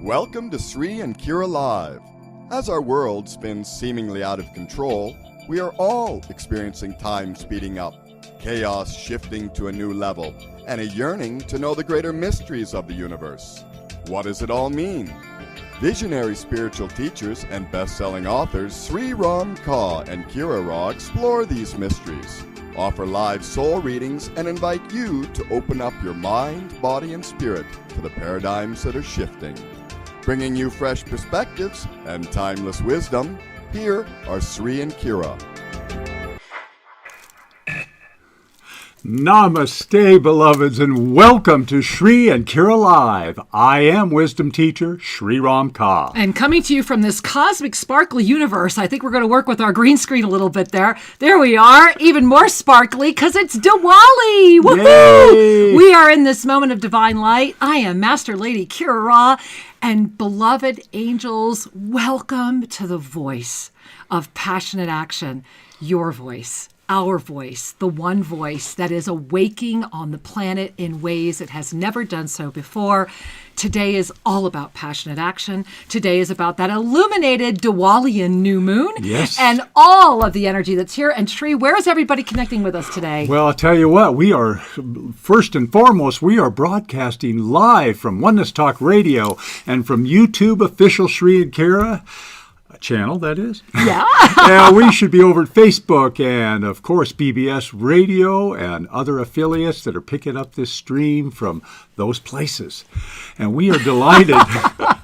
Welcome to Sri and Kira Live. As our world spins seemingly out of control, we are all experiencing time speeding up, chaos shifting to a new level, and a yearning to know the greater mysteries of the universe. What does it all mean? Visionary spiritual teachers and best-selling authors Sri Ram Ka and Kira Ra explore these mysteries, offer live soul readings, and invite you to open up your mind, body, and spirit to the paradigms that are shifting. Bringing you fresh perspectives and timeless wisdom, here are Sri and Kira. Namaste, beloveds, and welcome to Sri and Kira Live. I am wisdom teacher Sri Ram Ka. And coming to you from this cosmic sparkly universe, I think we're going to work with our green screen a little bit there. There we are, even more sparkly because it's Diwali. Woohoo! Yay! We are in this moment of divine light. I am Master Lady Kira Ra, and beloved angels, welcome to the voice of passionate action, your voice. Our voice, the one voice that is awaking on the planet in ways it has never done so before. Today is all about passionate action. Today is about that illuminated Diwalian new moon. Yes. And all of the energy that's here. And Sri, where is everybody connecting with us today? Well, I'll tell you what, we are, first and foremost, we are broadcasting live from Oneness Talk Radio and from YouTube official Sri and Kira channel, that is. Yeah. And we should be over at Facebook and, of course, BBS Radio and other affiliates that are picking up this stream from those places. And we are delighted.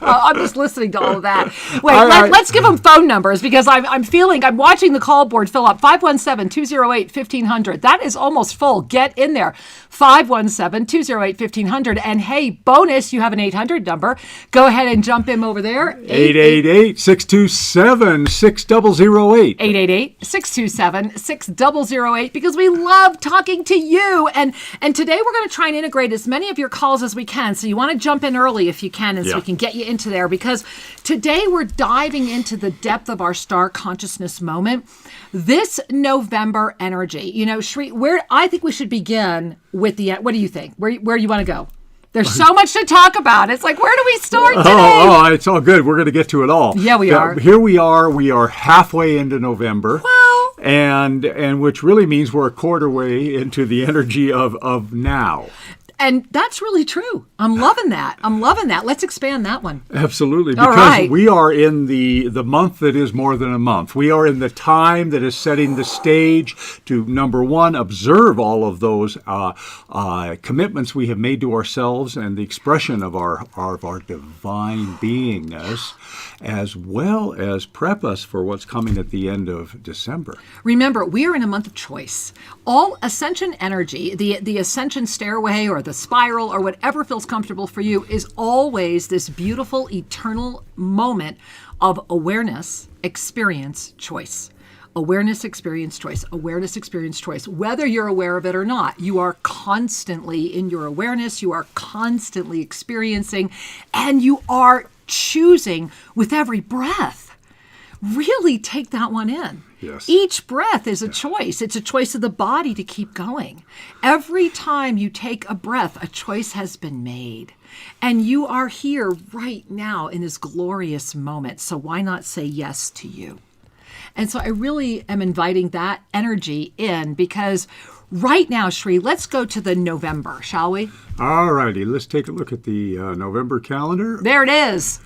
I'm just listening to all of that. Wait, let's give them phone numbers because I'm watching the call board fill up. 517-208-1500. That is almost full. Get in there. 517-208-1500. And hey, bonus, you have an 800 number. Go ahead and jump in over there. 888-627-6008. 888-627-6008 because we love talking to you. And today we're going to try and integrate as many of your calls as we can. So you want to jump in early if you can, and so we can get you into there, because today we're diving into the depth of our star consciousness moment. This November energy, you know, Sri, where I think we should begin with what do you think? Where you want to go? There's so much to talk about. It's like, where do we start today? Oh, it's all good. We're going to get to it all. Yeah, we are. Here we are. We are halfway into November. Well, and which really means we're a quarter way into the energy of now. And that's really true. I'm loving that. Let's expand that one. Absolutely. Because we are in the month that is more than a month. We are in the time that is setting the stage to, number one, observe all of those commitments we have made to ourselves and the expression of our divine beingness, as well as prep us for what's coming at the end of December. Remember, we are in a month of choice. All ascension energy, the ascension stairway or the spiral or whatever feels comfortable for you, is always this beautiful eternal moment of awareness, experience, choice. Awareness, experience, choice. Awareness, experience, choice. Whether you're aware of it or not, you are constantly in your awareness, you are constantly experiencing, and you are choosing with every breath. Really take that one in. Yes. Each breath is a choice. It's a choice of the body to keep going. Every time you take a breath, a choice has been made. And you are here right now in this glorious moment. So why not say yes to you? And so I really am inviting that energy in because right now, Sri, let's go to the November, shall we? All righty. Let's take a look at the November calendar. There it is.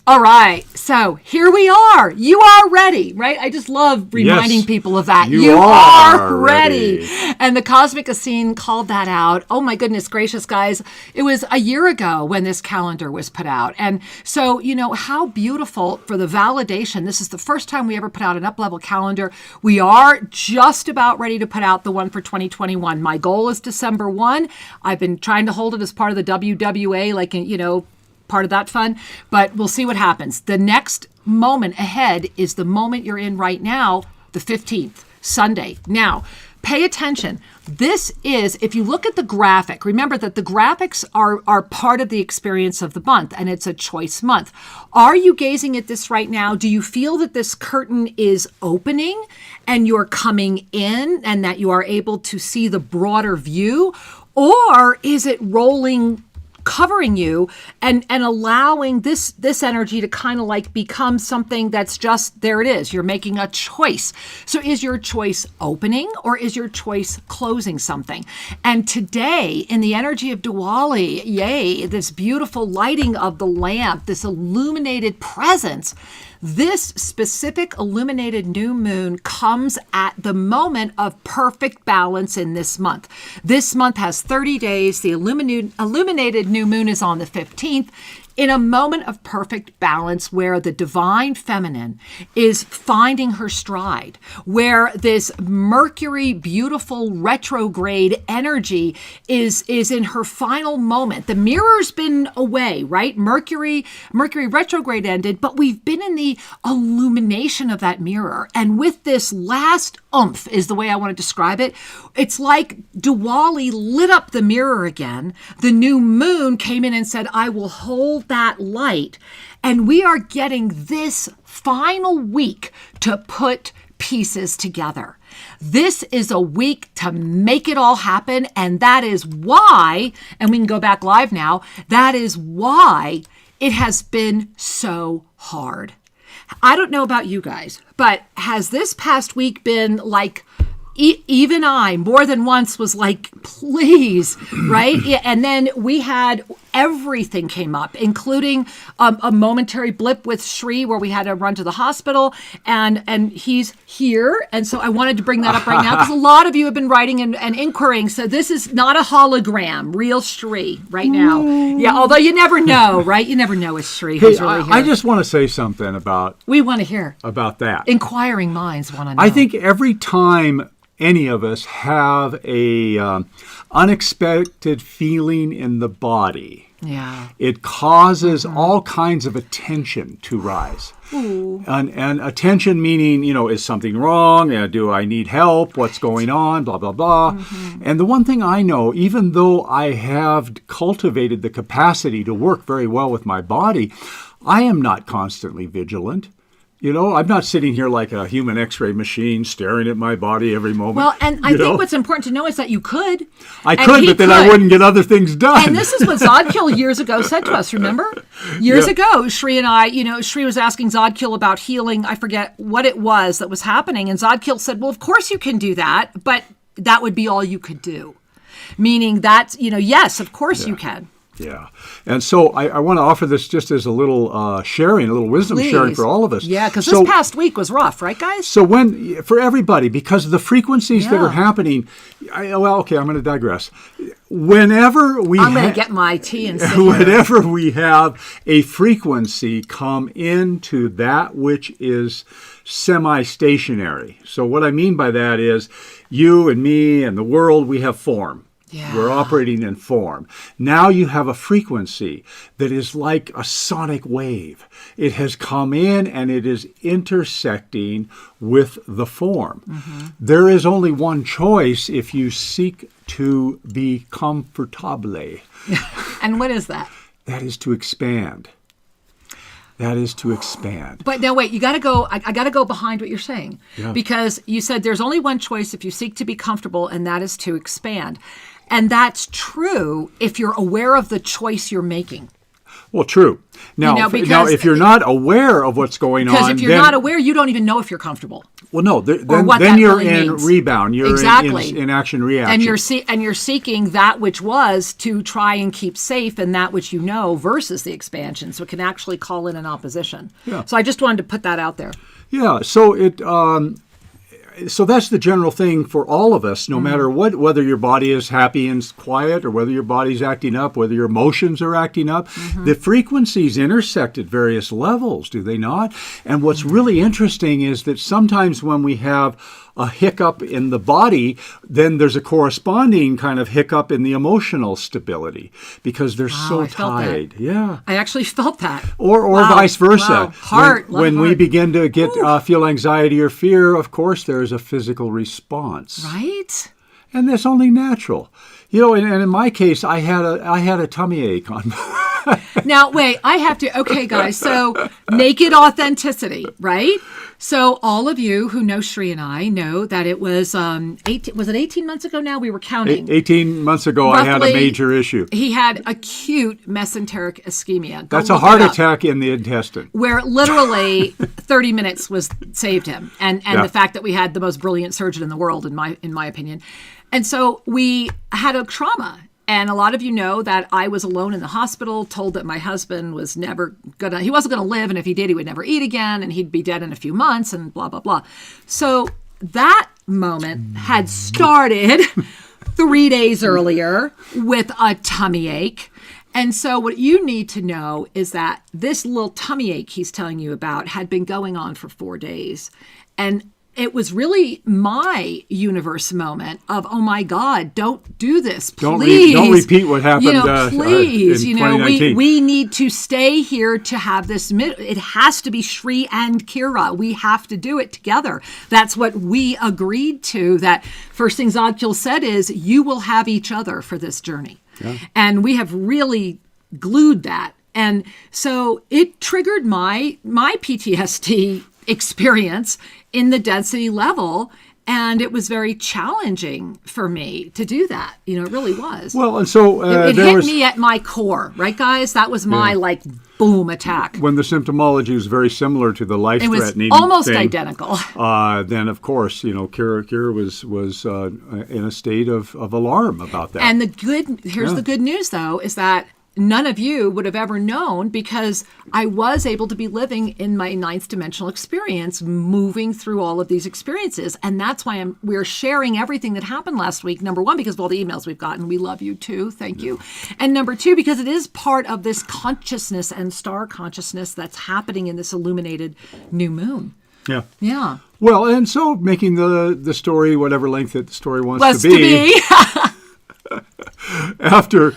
All right, so here we are. You are ready, right? I just love reminding people of that. You are ready. And the Cosmic Essene called that out. Oh my goodness gracious, guys. It was a year ago when this calendar was put out. And so, you know, how beautiful for the validation. This is the first time we ever put out an up-level calendar. We are just about ready to put out the one for 2021. My goal is December 1. I've been trying to hold it as part of the WWA, like, you know, part of that fun, but we'll see what happens. The next moment ahead is the moment you're in right now, the 15th, Sunday. Now, pay attention. This is, if you look at the graphic, remember that the graphics are part of the experience of the month, and it's a choice month. Are you gazing at this right now? Do you feel that this curtain is opening and you're coming in and that you are able to see the broader view? Or is it rolling covering you and allowing this energy to kind of like become something that's just, there it is. You're making a choice. So is your choice opening or is your choice closing something? And today, in the energy of Diwali, yay, this beautiful lighting of the lamp, this illuminated presence, this specific illuminated new moon comes at the moment of perfect balance in this month. This month has 30 days. The illuminated new moon is on the 15th. In a moment of perfect balance where the divine feminine is finding her stride, where this Mercury beautiful retrograde energy is in her final moment. The mirror's been away, right? Mercury retrograde ended, but we've been in the illumination of that mirror. And with this last oomph is the way I want to describe it. It's like Diwali lit up the mirror again. The new moon came in and said, I will hold that light. And we are getting this final week to put pieces together. This is a week to make it all happen. And that is why, and we can go back live now, that is why it has been so hard. I don't know about you guys, but has this past week been like, even I more than once was like, please, right? And then we had everything came up, including a momentary blip with Shri where we had to run to the hospital and he's here. And so I wanted to bring that up right now because a lot of you have been writing and inquiring. So this is not a hologram, real Shri right now. Yeah, although you never know, right? You never know it's Shri who's really here. I just want to say something about... We want to hear. About that. Inquiring minds want to know. I think every time any of us have a unexpected feeling in the body, it causes all kinds of attention to rise. And attention meaning, is something wrong? Do I need help? What's going on? Blah, blah, blah. And the one thing I know, even though I have cultivated the capacity to work very well with my body, I am not constantly vigilant. I'm not sitting here like a human x-ray machine staring at my body every moment. Well, and I think what's important to know is that you could. I could, but then I wouldn't get other things done. And this is what Zodkiel years ago said to us, remember? Years ago, Shri and I, Shri was asking Zodkiel about healing. I forget what it was that was happening. And Zodkiel said, well, of course you can do that, but that would be all you could do. Meaning that, yes, of course you can. Yeah. And so I want to offer this just as a little sharing, a little wisdom sharing for all of us. Yeah, because this past week was rough, right, guys? So for everybody, because of the frequencies that are happening, I'm going to digress. Whenever we I'm going to get my tea and sit whenever we have a frequency come into that which is semi-stationary. So what I mean by that is you and me and the world, we have form. Yeah. We're operating in form. Now you have a frequency that is like a sonic wave. It has come in and it is intersecting with the form. There is only one choice if you seek to be comfortable. And what is that? That is to expand. That is to expand. But now wait, you got to go. I got to go behind what you're saying, because you said there's only one choice if you seek to be comfortable, and that is to expand. And that's true if you're aware of the choice you're making. Well, true. Now, if you're not aware of what's going on, because if you're not aware, you don't even know if you're comfortable. Well, no. Then you're in rebound. You're in action reaction. And you're seeking that which was to try and keep safe, and that which you know versus the expansion. So it can actually call in an opposition. Yeah. So I just wanted to put that out there. Yeah. So that's the general thing for all of us, no matter what, whether your body is happy and quiet or whether your body's acting up, whether your emotions are acting up. The frequencies intersect at various levels, do they not? And what's really interesting is that sometimes when we have a hiccup in the body, then there's a corresponding kind of hiccup in the emotional stability because they're so tied. Yeah, I actually felt that. Or vice versa. Wow. When we begin to get feel anxiety or fear, of course, there's a physical response. Right. And that's only natural. And in my case, I had a tummy ache on. Now, wait, I have to. Okay, guys. So naked authenticity, right? So all of you who know Shri and I know that it was 18. Was it 18 months ago? Now we were counting. 18 months ago, Roughly, I had a major issue. He had acute mesenteric ischemia. That's a heart attack in the intestine. Where literally 30 minutes was saved him, and the fact that we had the most brilliant surgeon in the world, in my opinion, and so we had a trauma. And a lot of you know that I was alone in the hospital, told that my husband was he wasn't gonna live, and if he did, he would never eat again, and he'd be dead in a few months, and blah, blah, blah. So that moment had started 3 days earlier with a tummy ache. And so what you need to know is that this little tummy ache he's telling you about had been going on for 4 days. And it was really my universe moment of, oh my God, don't do this, please. Don't repeat what happened please. In 2019. We need to stay here to have this. It has to be Shri and Kira. We have to do it together. That's what we agreed to. That first thing Zadkiel said is, you will have each other for this journey. Yeah. And we have really glued that. And so it triggered my PTSD experience in the density level, and it was very challenging for me to do that. It really was. Well, and so it hit me at my core, right, guys? That was my boom attack. When the symptomology was very similar to the life-threatening, it was almost identical. Then, of course, Kira was in a state of alarm about that. And here's the good news, though, is that none of you would have ever known, because I was able to be living in my ninth dimensional experience, moving through all of these experiences. And that's why we're sharing everything that happened last week. Number one, because of all the emails we've gotten. We love you too. Thank you. And number two, because it is part of this consciousness and star consciousness that's happening in this illuminated new moon. Yeah. Yeah. Well, and so making the story whatever length that the story wants to be. After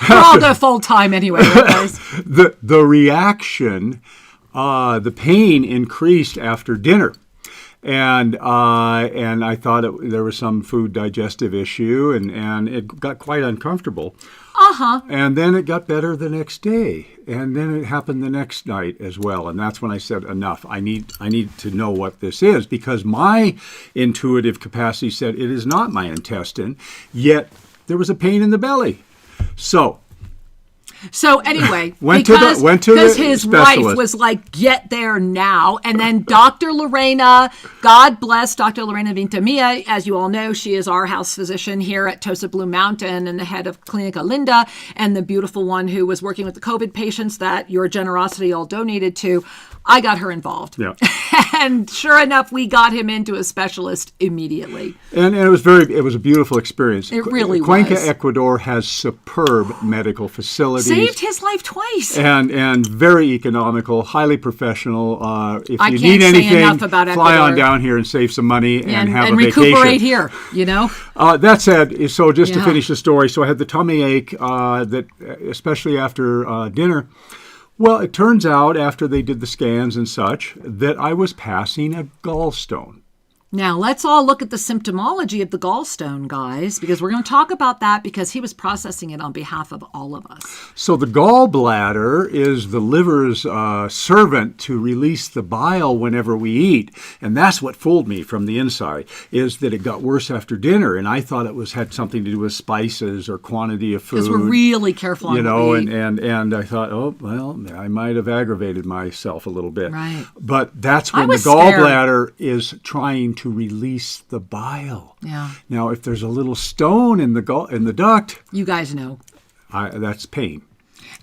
we're all go full time anyway, right, guys? the reaction, the pain increased after dinner, and I thought there was some food digestive issue, and it got quite uncomfortable. And then it got better the next day, and then it happened the next night as well. And that's when I said, enough. I need to know what this is, because my intuitive capacity said it is not my intestine, yet there was a pain in the belly. So anyway, went to his specialist. Wife was like, get there now. And then Dr. Lorena, God bless Dr. Lorena Vintamilla. As you all know, she is our house physician here at TOSA Blue Mountain and the head of Clinica Linda, and the beautiful one who was working with the COVID patients that your generosity all donated to. I got her involved. Yeah. And sure enough, we got him into a specialist immediately. And it was a beautiful experience. It really Cuenca, was. Ecuador has superb medical facilities. Saved his life twice. And very economical, highly professional. If I you can't need say anything, enough about fly Ecuador. on down here and save some money and have a vacation. And recuperate here, That said, so just to finish the story, so I had the tummy ache that, especially after dinner. Well, it turns out after they did the scans and such that I was passing a gallstone. Now, let's all look at the symptomology of the gallstone, guys, because we're going to talk about that, because he was processing it on behalf of all of us. So the gallbladder is the liver's servant to release the bile whenever we eat. And that's what fooled me from the inside, is that it got worse after dinner. And I thought it had something to do with spices or quantity of food. Because we're really careful on what we eat. And I thought, oh, well, I might have aggravated myself a little bit. Right. But that's when the gallbladder is trying to release the bile. Yeah. Now, if there's a little stone in the duct, you guys know, that's pain.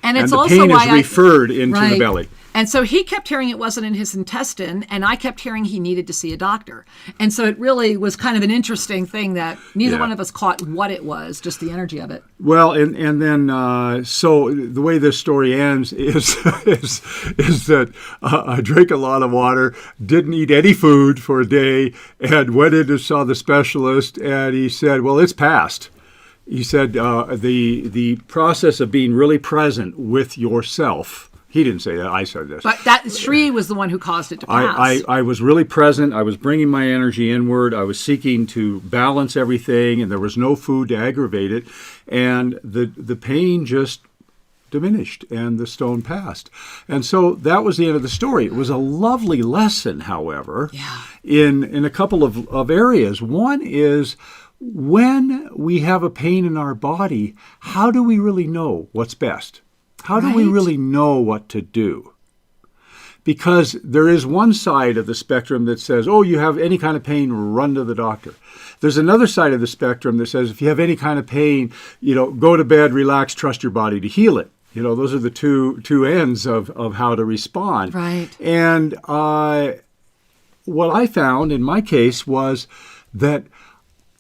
And it's the also pain why is referred into the belly. And so he kept hearing it wasn't in his intestine, and I kept hearing he needed to see a doctor. And so it really was kind of an interesting thing that neither one of us caught what it was, just the energy of it. Well, and then so the way this story ends is that I drank a lot of water, didn't eat any food for a day, and went in and saw the specialist, and he said, well, it's passed. He said the process of being really present with yourself. He didn't say that. I said this. But that Shri was the one who caused it to pass. I was really present. I was bringing my energy inward. I was seeking to balance everything, and there was no food to aggravate it. And the pain just diminished and the stone passed. And so that was the end of the story. It was a lovely lesson, however, in a couple of areas. One is, when we have a pain in our body, how do we really know what's best? How do we really know what to do? Because there is one side of the spectrum that says, oh, you have any kind of pain, run to the doctor. There's another side of the spectrum that says, if you have any kind of pain, go to bed, relax, trust your body to heal it. Those are the two ends of how to respond. Right. And what I found in my case was that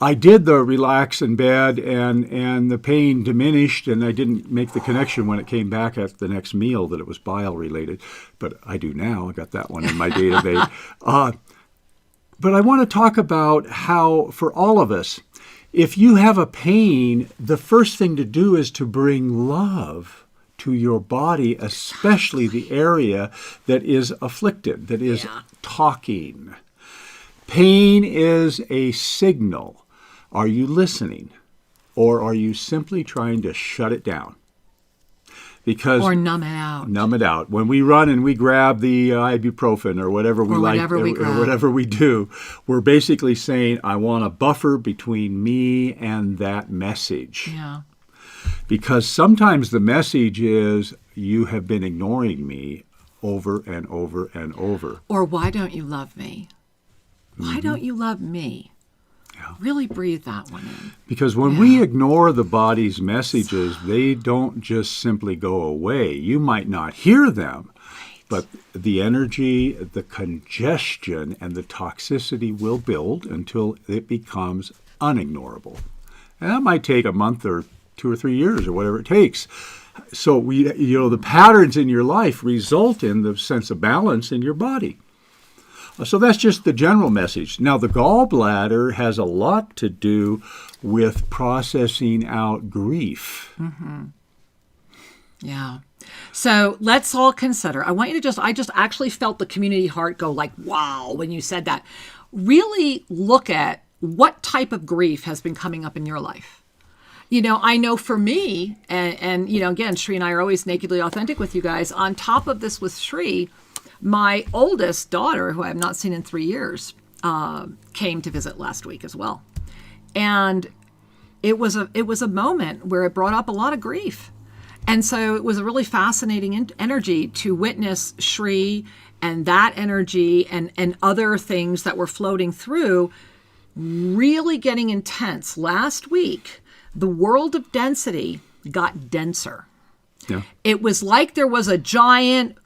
I did the relax in bed, and the pain diminished, and I didn't make the connection when it came back at the next meal that it was bile related. But I do now. I got that one in my database. But I want to talk about how, for all of us, if you have a pain, the first thing to do is to bring love to your body, especially the area that is afflicted, that is talking. Pain is a signal. Are you listening, or are you simply trying to shut it down? Or numb it out. Numb it out. When we run and we grab the ibuprofen or whatever we or whatever we do, we're basically saying, I want a buffer between me and that message. Yeah. Because sometimes the message is, you have been ignoring me over and over and over. Or, why don't you love me? Why don't you love me? Yeah. Really breathe that one in. Because when we ignore the body's messages, they don't just simply go away. You might not hear them, but the energy, the congestion, and the toxicity will build until it becomes unignorable. And that might take a month or 2 or 3 years or whatever it takes. So the patterns in your life result in the sense of balance in your body. So that's just the general message. Now, the gallbladder has a lot to do with processing out grief. Mm-hmm. Yeah. So let's all consider. I want you to I just actually felt the community heart go like, wow, when you said that. Really look at what type of grief has been coming up in your life. I know for me, and again, Shri and I are always nakedly authentic with you guys. On top of this with Shri, my oldest daughter, who I have not seen in 3 years, came to visit last week as well. And it was a moment where it brought up a lot of grief. And so it was a really fascinating energy to witness Shri and that energy and other things that were floating through really getting intense. Last week, the world of density got denser. Yeah. It was like there was a giant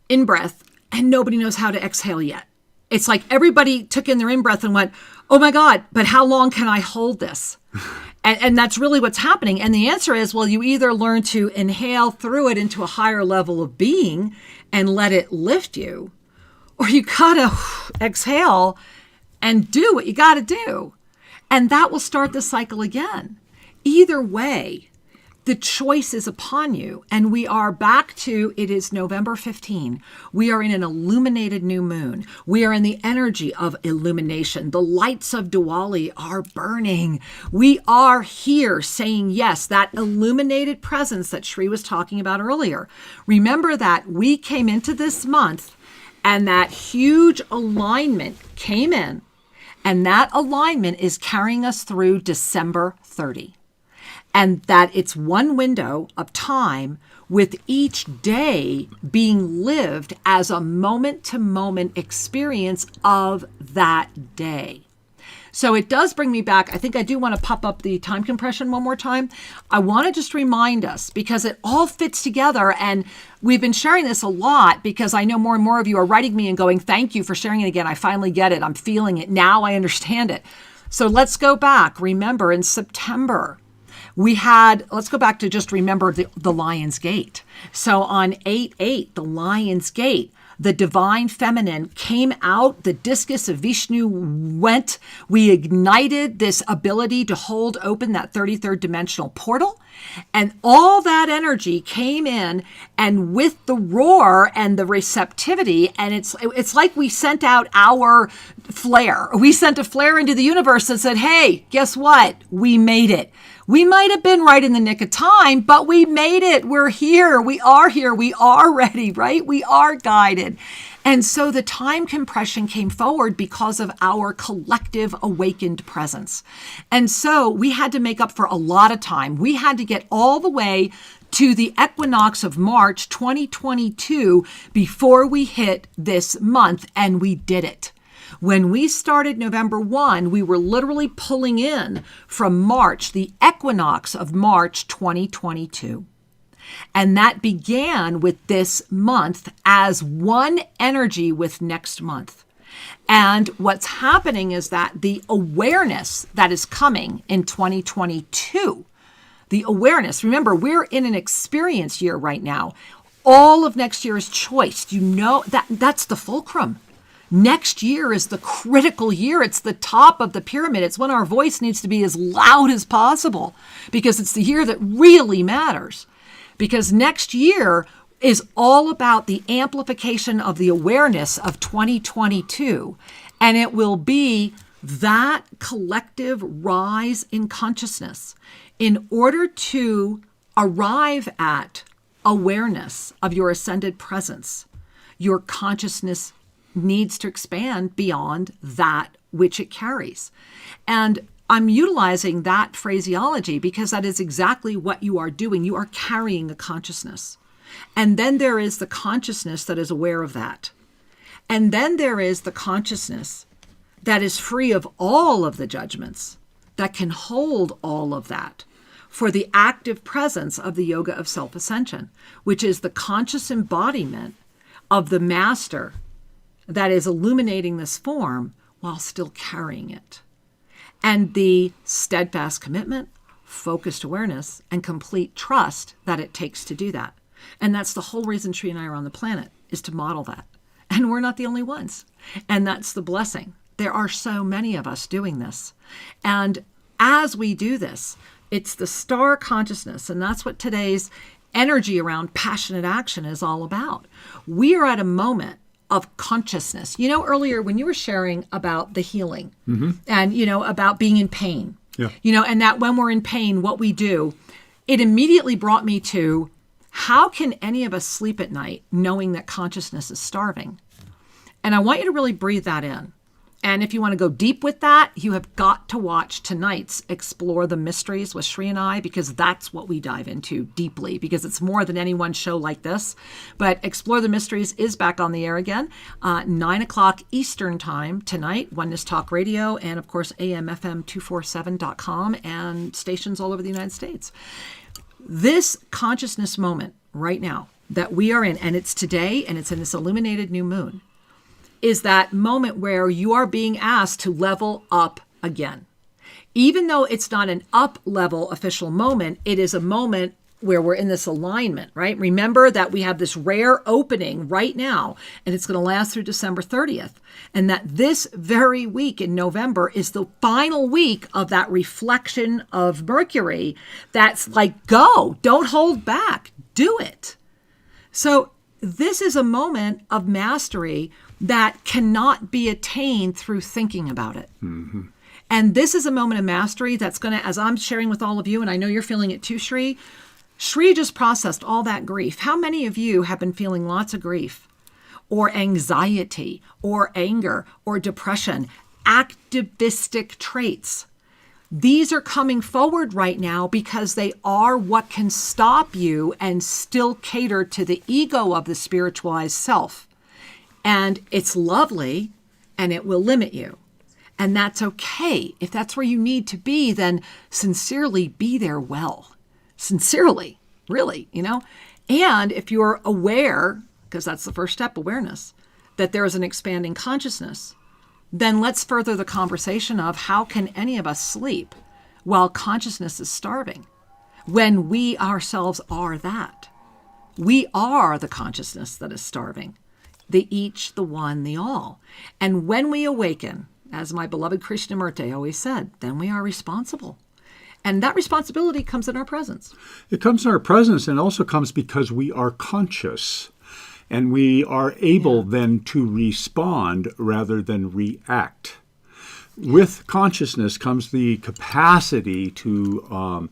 in-breath, and nobody knows how to exhale yet. It's like everybody took in their in-breath and went, oh my God, but how long can I hold this? and that's really what's happening. And the answer is, well, you either learn to inhale through it into a higher level of being and let it lift you, or you gotta exhale and do what you gotta do. And that will start the cycle again. Either way, the choice is upon you. And we are back to, it is November 15. We are in an illuminated new moon. We are in the energy of illumination. The lights of Diwali are burning. We are here saying yes, that illuminated presence that Shri was talking about earlier. Remember that we came into this month and that huge alignment came in, and that alignment is carrying us through December 30. And that it's one window of time, with each day being lived as a moment-to-moment experience of that day. So it does bring me back. I think I do want to pop up the time compression one more time. I want to just remind us, because it all fits together, and we've been sharing this a lot because I know more and more of you are writing me and going, thank you for sharing it again. I finally get it. I'm feeling it. Now I understand it. So let's go back. Remember, in September, let's go back to just remember the Lion's Gate. So on 8/8, the Lion's Gate, the divine feminine came out, the discus of Vishnu went, we ignited this ability to hold open that 33rd dimensional portal, and all that energy came in, and with the roar and the receptivity, and it's like we sent out our flare. We sent a flare into the universe and said, hey, guess what? We made it. We might have been right in the nick of time, but we made it. We're here. We are here. We are ready, right? We are guided. And so the time compression came forward because of our collective awakened presence. And so we had to make up for a lot of time. We had to get all the way to the equinox of March 2022 before we hit this month, and we did it. When we started November 1, we were literally pulling in from March, the equinox of March 2022. And that began with this month as one energy with next month. And what's happening is that the awareness that is coming in 2022, the awareness, remember, we're in an experience year right now. All of next year is choice. You know that's the fulcrum. Next year is the critical year. It's the top of the pyramid. It's when our voice needs to be as loud as possible because it's the year that really matters. Because next year is all about the amplification of the awareness of 2022. And it will be that collective rise in consciousness in order to arrive at awareness of your ascended presence. Your consciousness needs to expand beyond that which it carries. And I'm utilizing that phraseology because that is exactly what you are doing. You are carrying a consciousness. And then there is the consciousness that is aware of that. And then there is the consciousness that is free of all of the judgments, that can hold all of that for the active presence of the yoga of self-ascension, which is the conscious embodiment of the master that is illuminating this form while still carrying it. And the steadfast commitment, focused awareness, and complete trust that it takes to do that. And that's the whole reason Sri and I are on the planet, is to model that. And we're not the only ones. And that's the blessing. There are so many of us doing this. And as we do this, it's the star consciousness, and that's what today's energy around passionate action is all about. We are at a moment of consciousness. You know, earlier when you were sharing about the healing and, you know, about being in pain, you know, and that when we're in pain, what we do, it immediately brought me to how can any of us sleep at night knowing that consciousness is starving? And I want you to really breathe that in. And if you want to go deep with that, you have got to watch tonight's Explore the Mysteries with Sri and I, because that's what we dive into deeply, because it's more than any one show like this. But Explore the Mysteries is back on the air again, 9 o'clock Eastern time tonight, Oneness Talk Radio, and of course, AMFM247.com and stations all over the United States. This consciousness moment right now that we are in, and it's today, and it's in this illuminated new moon, is that moment where you are being asked to level up again. Even though it's not an up-level official moment, it is a moment where we're in this alignment, right? Remember that we have this rare opening right now, and it's going to last through December 30th. And that this very week in November is the final week of that reflection of Mercury that's like, go, don't hold back, do it. So this is a moment of mastery that cannot be attained through thinking about it. And this is a moment of mastery that's going to, as I'm sharing with all of you, and I know you're feeling it too, Sri just processed all that grief. How many of you have been feeling lots of grief or anxiety or anger or depression, activistic traits? These are coming forward right now because they are what can stop you and still cater to the ego of the spiritualized self. And it's lovely, and it will limit you. And that's okay. If that's where you need to be, then sincerely be there well. Sincerely, really, you know? And if you're aware, because that's the first step, awareness, that there is an expanding consciousness, then let's further the conversation of how can any of us sleep while consciousness is starving when we ourselves are that. We are the consciousness that is starving. The each, the one, the all. And when we awaken, as my beloved Krishnamurti always said, then we are responsible. And that responsibility comes in our presence. It comes in our presence, and also comes because we are conscious. And we are able then to respond rather than react. With consciousness comes the capacity to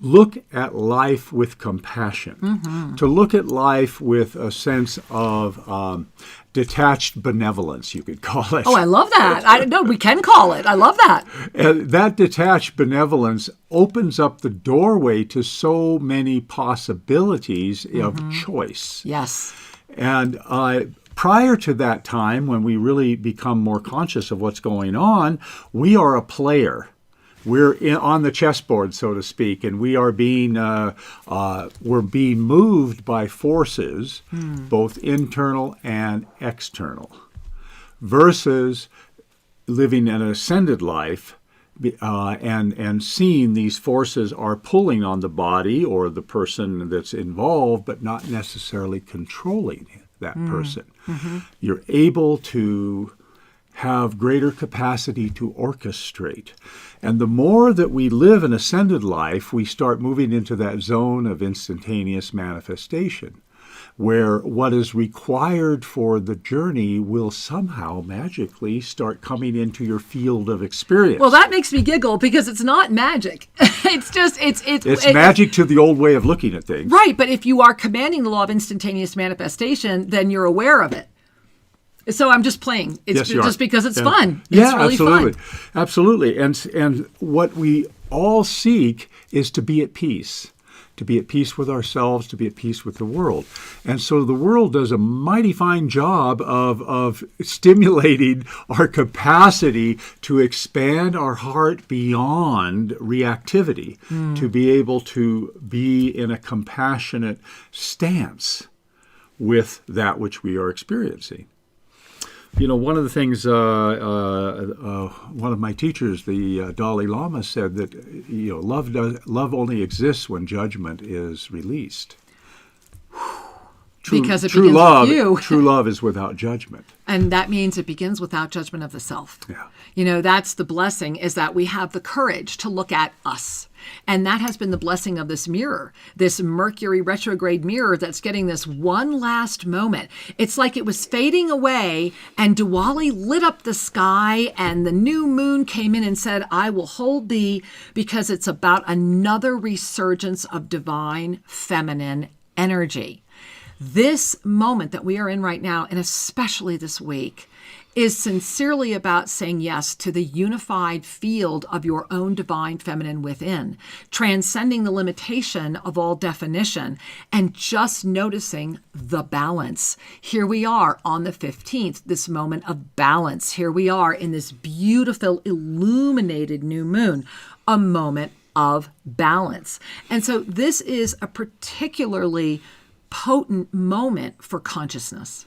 look at life with compassion, to look at life with a sense of detached benevolence, you could call it. Oh, I love that. No, we can call it. I love that. And that detached benevolence opens up the doorway to so many possibilities of choice. Yes. And prior to that time, when we really become more conscious of what's going on, we are a player. We're on the chessboard, so to speak, and we are we're being moved by forces, both internal and external, versus living an ascended life and seeing these forces are pulling on the body or the person that's involved, but not necessarily controlling that person. You're able to have greater capacity to orchestrate. And the more that we live an ascended life, we start moving into that zone of instantaneous manifestation, where what is required for the journey will somehow magically start coming into your field of experience. Well, that makes me giggle because it's not magic. It's magic to the old way of looking at things. Right, but if you are commanding the law of instantaneous manifestation, then you're aware of it. So I'm just playing. It's just because it's fun. It's really absolutely. fun. Absolutely. And what we all seek is to be at peace with ourselves, to be at peace with the world. And so the world does a mighty fine job of stimulating our capacity to expand our heart beyond reactivity, to be able to be in a compassionate stance with that which we are experiencing. You know, one of the things, one of my teachers, the Dalai Lama, said that love only exists when judgment is released. Because it begins with you. True love is without judgment. And that means it begins without judgment of the self. Yeah. You know, that's the blessing, is that we have the courage to look at us. And that has been the blessing of this mirror, this Mercury Retrograde Mirror that's getting this one last moment. It's like it was fading away and Diwali lit up the sky and the new moon came in and said, I will hold thee, because it's about another resurgence of divine feminine energy. This moment that we are in right now, and especially this week, is sincerely about saying yes to the unified field of your own divine feminine within, transcending the limitation of all definition, and just noticing the balance. Here we are on the 15th, this moment of balance. Here we are in this beautiful illuminated new moon, a moment of balance. And so this is a particularly potent moment for consciousness.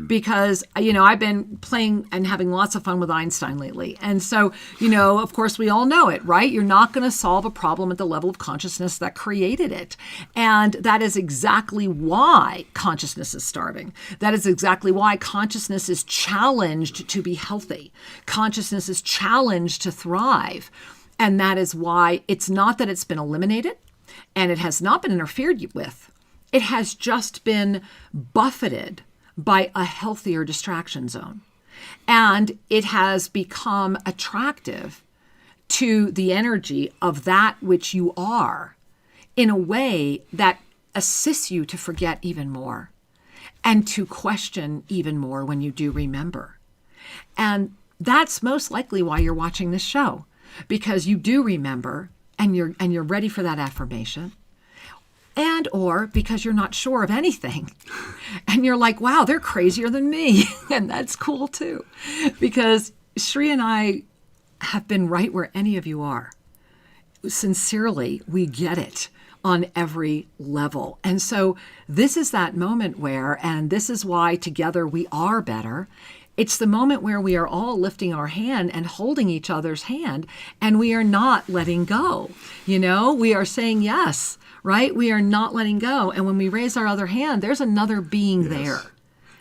Because, you know, I've been playing and having lots of fun with Einstein lately. And so, you know, of course, we all know it, right? You're not going to solve a problem at the level of consciousness that created it. And that is exactly why consciousness is starving. That is exactly why consciousness is challenged to be healthy. Consciousness is challenged to thrive. And that is why it's not that it's been eliminated and it has not been interfered with. It has just been buffeted by a healthier distraction zone. And it has become attractive to the energy of that which you are in a way that assists you to forget even more and to question even more when you do remember. And that's most likely why you're watching this show, because you do remember and you're ready for that affirmation. And or because you're not sure of anything. And you're like, wow, they're crazier than me. And that's cool too. Because Shri and I have been right where any of you are. Sincerely, we get it on every level. And so this is that moment where, and this is why together we are better. It's the moment where we are all lifting our hand and holding each other's hand, and we are not letting go. You know, we are saying yes. Right? We are not letting go. And when we raise our other hand, there's another being there.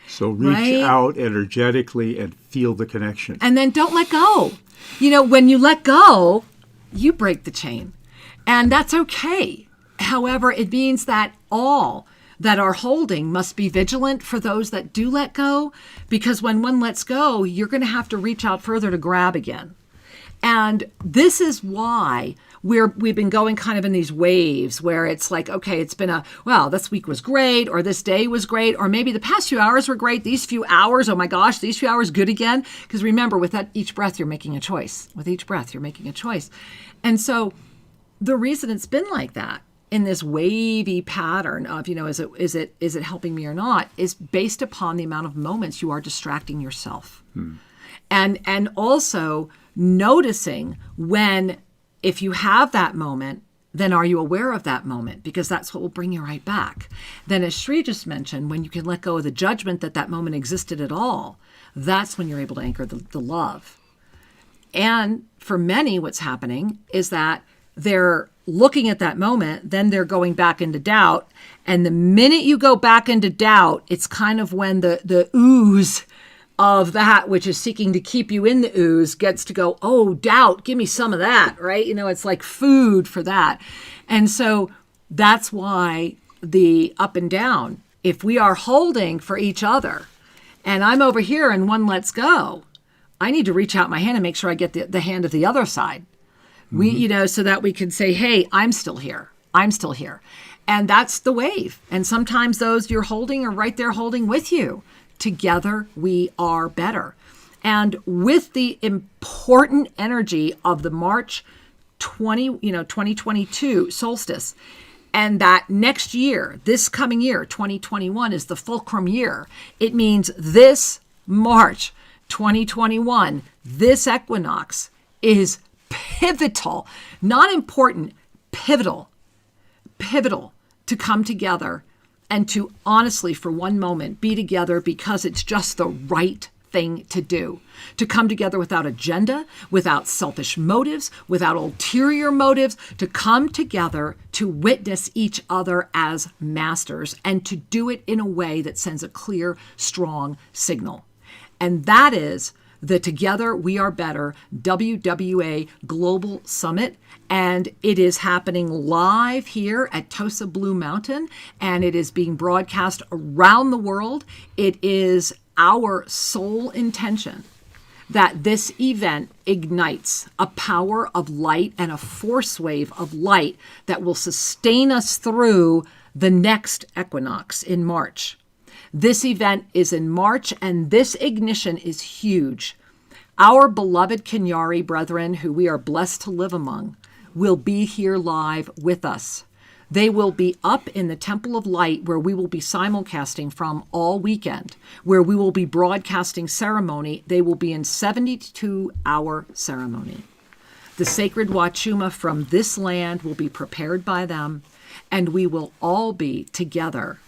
So reach out energetically and feel the connection. And then don't let go. You know, when you let go, you break the chain. And that's okay. However, it means that all that are holding must be vigilant for those that do let go, because when one lets go, you're going to have to reach out further to grab again. And this is why we've been going kind of in these waves where it's like, okay, it's been this week was great, or this day was great, or maybe the past few hours were great. These few hours, oh my gosh, these few hours good again. Because remember, with each breath, you're making a choice. With each breath, you're making a choice. And so the reason it's been like that in this wavy pattern of, is it helping me or not, is based upon the amount of moments you are distracting yourself. And also noticing when, if you have that moment, then are you aware of that moment? Because that's what will bring you right back. Then, as Sri just mentioned, when you can let go of the judgment that moment existed at all, that's when you're able to anchor the love. And for many, what's happening is that they're looking at that moment, then they're going back into doubt. And the minute you go back into doubt, it's kind of when the ooze of that which is seeking to keep you in the ooze gets to go, oh, doubt, give me some of that, right? It's like food for that. And so that's why the up and down, if we are holding for each other and I'm over here and one lets go, I need to reach out my hand and make sure I get the hand of the other side. So that we can say, hey, I'm still here. I'm still here. And that's the wave. And sometimes those you're holding are right there holding with you. Together, we are better. And with the important energy of the March 2022 solstice, and that next year, this coming year, 2021, is the fulcrum year. It means this March 2021, this equinox is pivotal, not important, pivotal to come together and to honestly, for one moment, be together because it's just the right thing to do. To come together without agenda, without selfish motives, without ulterior motives, to come together to witness each other as masters and to do it in a way that sends a clear, strong signal. And that is the Together We Are Better WWA Global Summit. And it is happening live here at TOSA Blue Mountain, and it is being broadcast around the world. It is our sole intention that this event ignites a power of light and a force wave of light that will sustain us through the next equinox in March. This event is in March, and this ignition is huge. Our beloved Kenyari brethren, who we are blessed to live among, will be here live with us. They will be up in the Temple of Light, where we will be simulcasting from all weekend, where we will be broadcasting ceremony. They will be in 72-hour ceremony. The sacred Wachuma from this land will be prepared by them, and we will all be together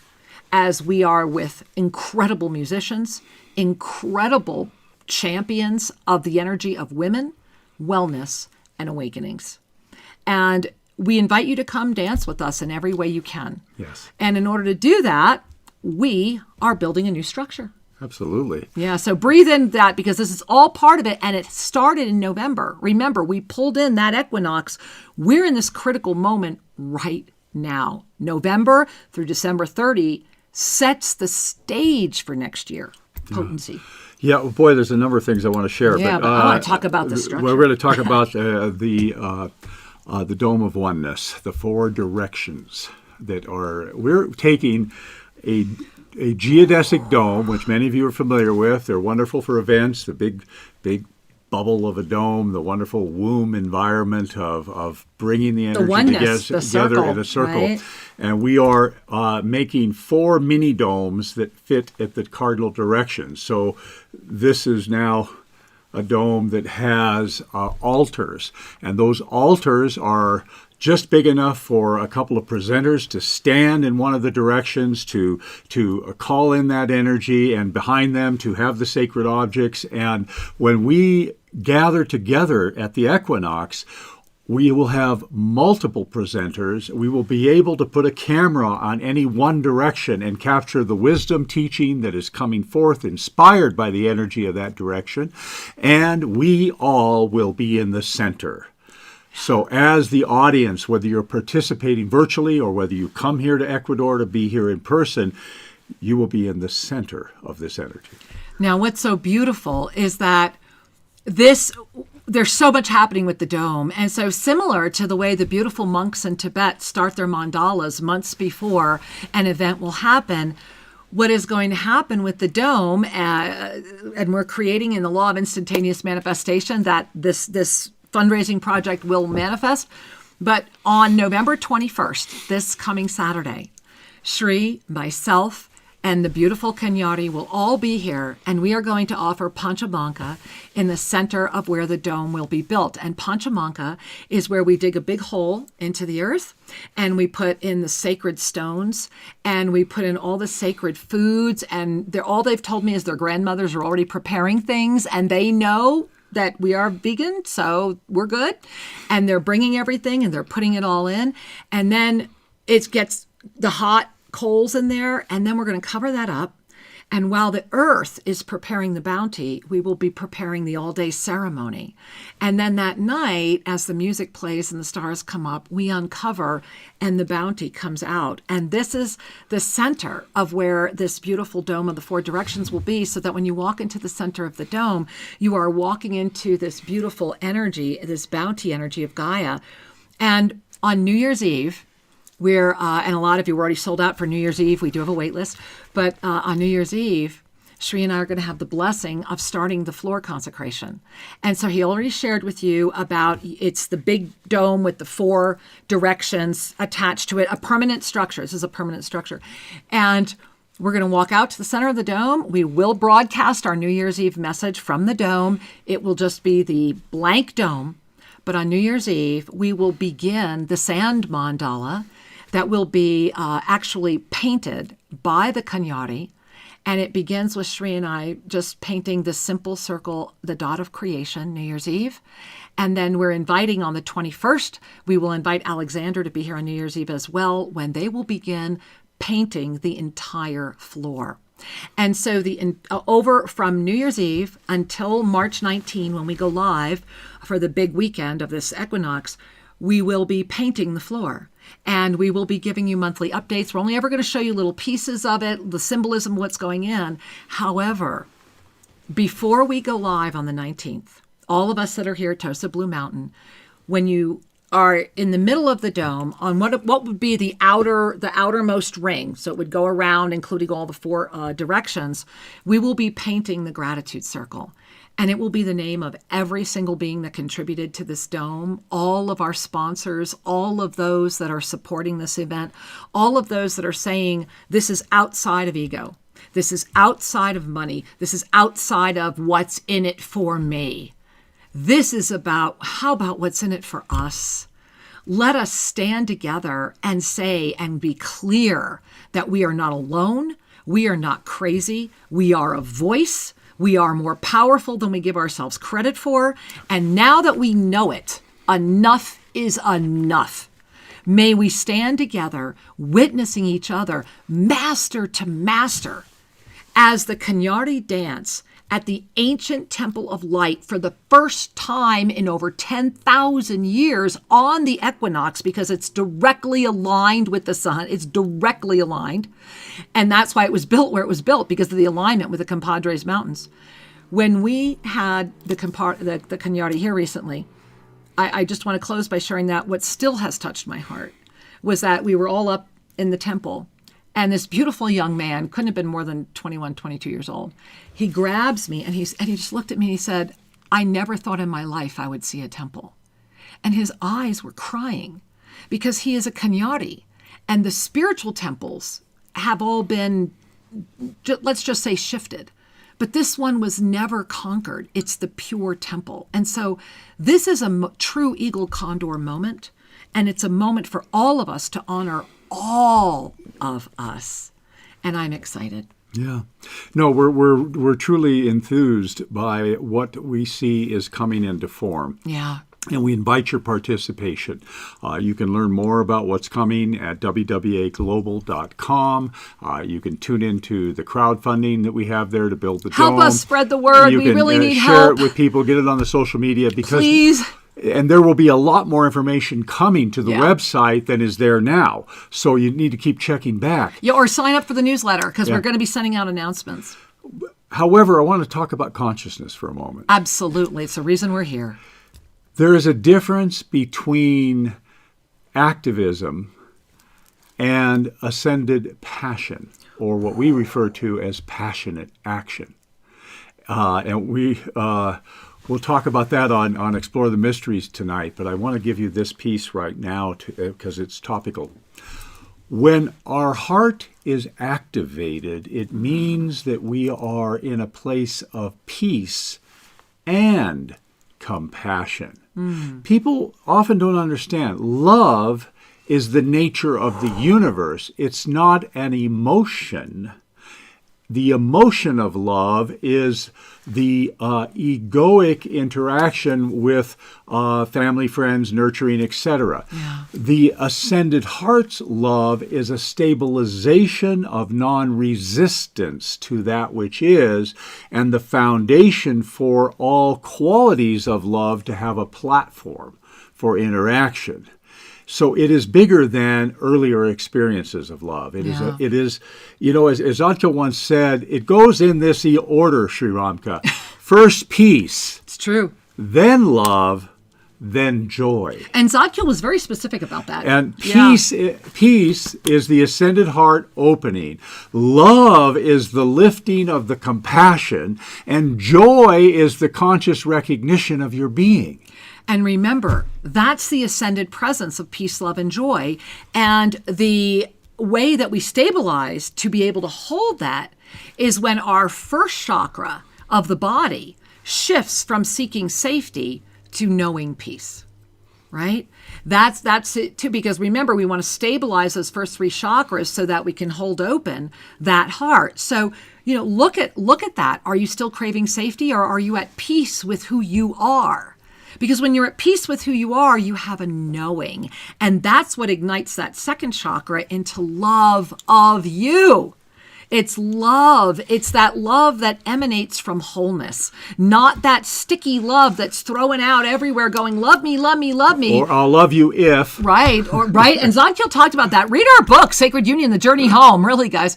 as we are with incredible musicians, incredible champions of the energy of women, wellness, and awakenings. And we invite you to come dance with us in every way you can. Yes. And in order to do that, we are building a new structure. Absolutely. Yeah, so breathe in that, because this is all part of it, and it started in November. Remember, we pulled in that equinox. We're in this critical moment right now. November through December 30 sets the stage for next year. Potency. Yeah, well, boy, there's a number of things I want to share. Yeah, but I want to talk about the structure. We're going to talk about the Dome of Oneness, the four directions that are. We're taking a geodesic dome, which many of you are familiar with. They're wonderful for events. The big bubble of a dome, the wonderful womb environment of bringing the energy together in a circle. Right? And we are making 4 mini domes that fit at the cardinal directions. So this is now a dome that has altars. And those altars are just big enough for a couple of presenters to stand in one of the directions, to call in that energy, and behind them to have the sacred objects. And when we gather together at the equinox, we will have multiple presenters. We will be able to put a camera on any one direction and capture the wisdom teaching that is coming forth, inspired by the energy of that direction. And we all will be in the center. So as the audience, whether you're participating virtually or whether you come here to Ecuador to be here in person, you will be in the center of this energy. Now, what's so beautiful is that there's so much happening with the dome. And so similar to the way the beautiful monks in Tibet start their mandalas months before an event will happen, what is going to happen with the dome, and we're creating in the law of instantaneous manifestation that this fundraising project will manifest. But on November 21st, this coming Saturday, Shri, myself, and the beautiful Kanyari will all be here, and we are going to offer Panchamanka in the center of where the dome will be built. And Panchamanka is where we dig a big hole into the earth, and we put in the sacred stones, and we put in all the sacred foods, and all they've told me is their grandmothers are already preparing things, and they know that we are vegan, so we're good. And they're bringing everything, and they're putting it all in, and then it gets the hot coals in there, and then we're going to cover that up. And while the earth is preparing the bounty, we will be preparing the all-day ceremony. And then that night, as the music plays and the stars come up, we uncover and the bounty comes out. And this is the center of where this beautiful dome of the four directions will be, so that when you walk into the center of the dome, you are walking into this beautiful energy, this bounty energy of Gaia. And on New Year's Eve, and a lot of you were already sold out for New Year's Eve. We do have a wait list. But on New Year's Eve, Shri and I are going to have the blessing of starting the floor consecration. And so he already shared with you about, it's the big dome with the four directions attached to it, a permanent structure. This is a permanent structure. And we're going to walk out to the center of the dome. We will broadcast our New Year's Eve message from the dome. It will just be the blank dome. But on New Year's Eve, we will begin the sand mandala that will be actually painted by the Kanyari. And it begins with Shri and I just painting the simple circle, the dot of creation, New Year's Eve. And then we're inviting on the 21st, we will invite Alexander to be here on New Year's Eve as well, when they will begin painting the entire floor. And so over from New Year's Eve until March 19, when we go live for the big weekend of this equinox, we will be painting the floor. And we will be giving you monthly updates. We're only ever going to show you little pieces of it, the symbolism, what's going in. However, before we go live on the 19th, all of us that are here at TOSA Blue Mountain, when you are in the middle of the dome on what would be the outermost ring, so it would go around, including all the four directions, we will be painting the gratitude circle. And it will be the name of every single being that contributed to this dome, all of our sponsors, all of those that are supporting this event, all of those that are saying, this is outside of ego. This is outside of money. This is outside of what's in it for me. This is how about what's in it for us? Let us stand together and say and be clear that we are not alone. We are not crazy. We are a voice. We are more powerful than we give ourselves credit for. And now that we know it, enough is enough. May we stand together, witnessing each other, master to master, as the Kanyari dance at the ancient Temple of Light for the first time in over 10,000 years on the equinox, because it's directly aligned with the sun. It's directly aligned. And that's why it was built where it was built, because of the alignment with the Compadres Mountains. When we had the Kanyari here recently, I just want to close by sharing that what still has touched my heart was that we were all up in the temple. And this beautiful young man, couldn't have been more than 21, 22 years old. He grabs me and he just looked at me and he said, I never thought in my life I would see a temple. And his eyes were crying because he is a Kanyari. And the spiritual temples have all been, let's just say, shifted. But this one was never conquered. It's the pure temple. And so this is a true eagle condor moment. And it's a moment for all of us to honor all of us. And I'm excited. Yeah. No, we're truly enthused by what we see is coming into form. Yeah. And we invite your participation. You can learn more about what's coming at wwaglobal.com. You can tune into the crowdfunding that we have there to build the dome. Help us spread the word. We really need help. Share it with people. Get it on the social media. Because please. And there will be a lot more information coming to the Yeah. website than is there now. So you need to keep checking back. Yeah, or sign up for the newsletter because we're going to be sending out announcements. However, I want to talk about consciousness for a moment. Absolutely. It's the reason we're here. There is a difference between activism and ascended passion, or what we refer to as passionate action. And we'll talk about that on Explore the Mysteries tonight, but I want to give you this piece right now because it's topical. When our heart is activated, it means that we are in a place of peace and compassion. People often don't understand. Love is the nature of the universe. It's not an emotion. The emotion of love is the egoic interaction with family, friends, nurturing, etc. Yeah. The ascended heart's love is a stabilization of non-resistance to that which is, and the foundation for all qualities of love to have a platform for interaction. So it is bigger than earlier experiences of love. It is, you know, as Anka once said, it goes in this order, Sri Ramka. First peace, It's true. then love, then joy. And Zadkiel was very specific about that. And peace is the ascended heart opening. Love is the lifting of the compassion. And joy is the conscious recognition of your being. And remember, that's the ascended presence of peace, love, and joy. And the way that we stabilize to be able to hold that is when our first chakra of the body shifts from seeking safety to knowing peace, right? That's it too, because remember, we want to stabilize those first three chakras so that we can hold open that heart. So, you know, look at that. Are you still craving safety, or are you at peace with who you are? Because when you're at peace with who you are, you have a knowing. And that's what ignites that second chakra into love of you. It's love. It's that love that emanates from wholeness, not that sticky love that's throwing out everywhere going, love me, love me, love me. Or I'll love you if. Right. And Zadkiel talked about that. Read our book, Sacred Union, The Journey Home. Really, guys,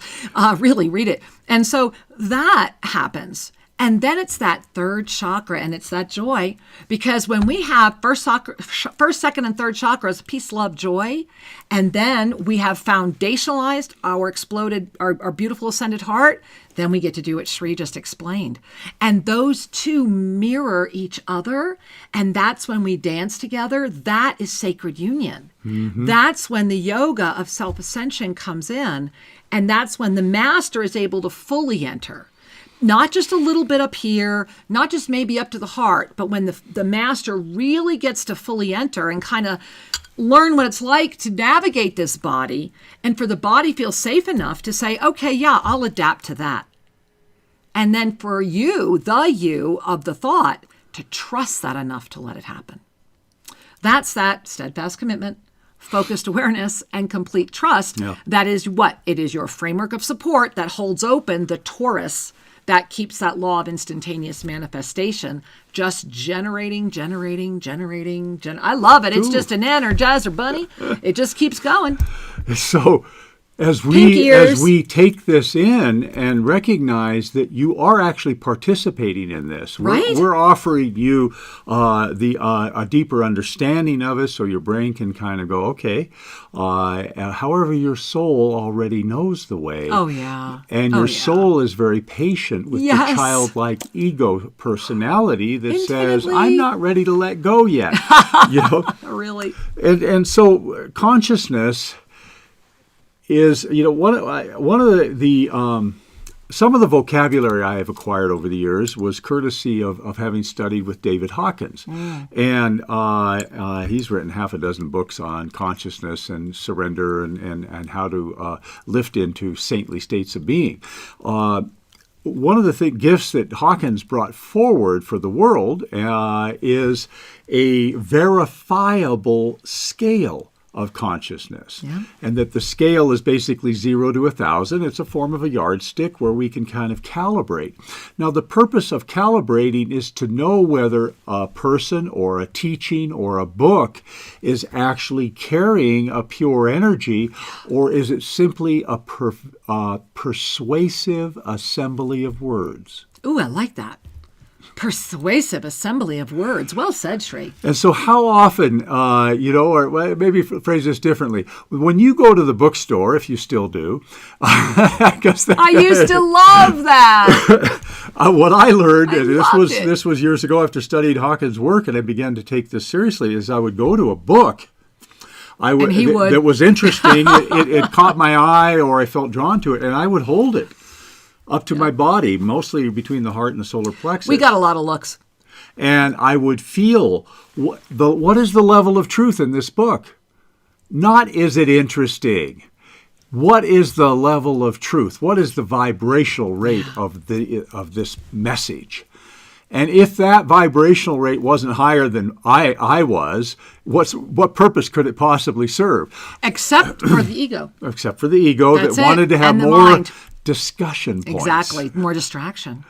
really read it. And so that happens. And then it's that third chakra, and it's that joy. Because when we have first, second, and third chakras, peace, love, joy, and then we have foundationalized our beautiful ascended heart, then we get to do what Sri just explained. And those two mirror each other, and that's when we dance together. That is sacred union. Mm-hmm. That's when the yoga of self-ascension comes in, and that's when the master is able to fully enter. Not just a little bit up here, not just maybe up to the heart, but when the master really gets to fully enter and kind of learn what it's like to navigate this body, and for the body feel safe enough to say, okay, yeah, I'll adapt to that. And then for you, the you of the thought, to trust that enough to let it happen. That's that steadfast commitment, focused awareness, and complete trust. Yeah. That is what? It is your framework of support that holds open the torus that keeps that law of instantaneous manifestation just generating. I love it. It's just an Energizer bunny. It just keeps going. So as we take this in and recognize that you are actually participating in this, right? We're offering you a deeper understanding of it, so your brain can kind of go, okay. However, your soul already knows the way. Oh yeah, and your soul is very patient with the childlike ego personality that says, "I'm not ready to let go yet." You know, really. And so consciousness is, you know, one of the some of the vocabulary I have acquired over the years was courtesy of having studied with David Hawkins. And he's written half a dozen books on consciousness and surrender and how to lift into saintly states of being. One of the gifts that Hawkins brought forward for the world is a verifiable scale of consciousness. Yeah. And that the scale is basically 0 to 1,000. It's a form of a yardstick where we can kind of calibrate. Now, the purpose of calibrating is to know whether a person or a teaching or a book is actually carrying a pure energy, or is it simply a persuasive assembly of words. Ooh, I like that. Persuasive assembly of words. Well said, Sri. And so how often, or maybe phrase this differently, when you go to the bookstore, if you still do, I used to love that. What I learned, and this was years ago after studying Hawkins' work, and I began to take this seriously, is I would go to a book that was interesting, it caught my eye, or I felt drawn to it, and I would hold it up to my body, mostly between the heart and the solar plexus. We got a lot of looks. And I would feel, what is the level of truth in this book? Not is it interesting. What is the level of truth? What is the vibrational rate of this message? And if that vibrational rate wasn't higher than I was, what purpose could it possibly serve? Except for the ego. Except for the ego that wanted to have more discussion points. Exactly, more distraction.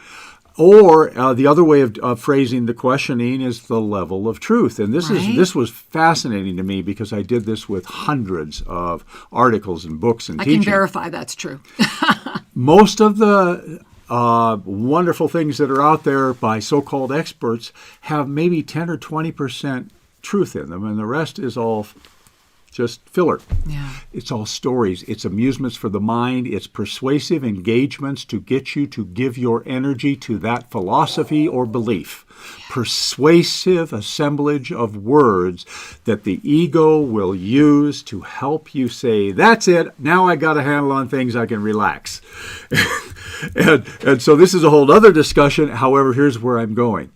Or the other way of phrasing the questioning is the level of truth. And this was fascinating to me because I did this with hundreds of articles and books and teaching. I can verify that's true. Most of the wonderful things that are out there by so-called experts have maybe 10 or 20% truth in them, and the rest is all just filler. Yeah. It's all stories. It's amusements for the mind. It's persuasive engagements to get you to give your energy to that philosophy or belief. Yeah. Persuasive assemblage of words that the ego will use to help you say, that's it, now I got a handle on things, I can relax. and so this is a whole other discussion. However, here's where I'm going.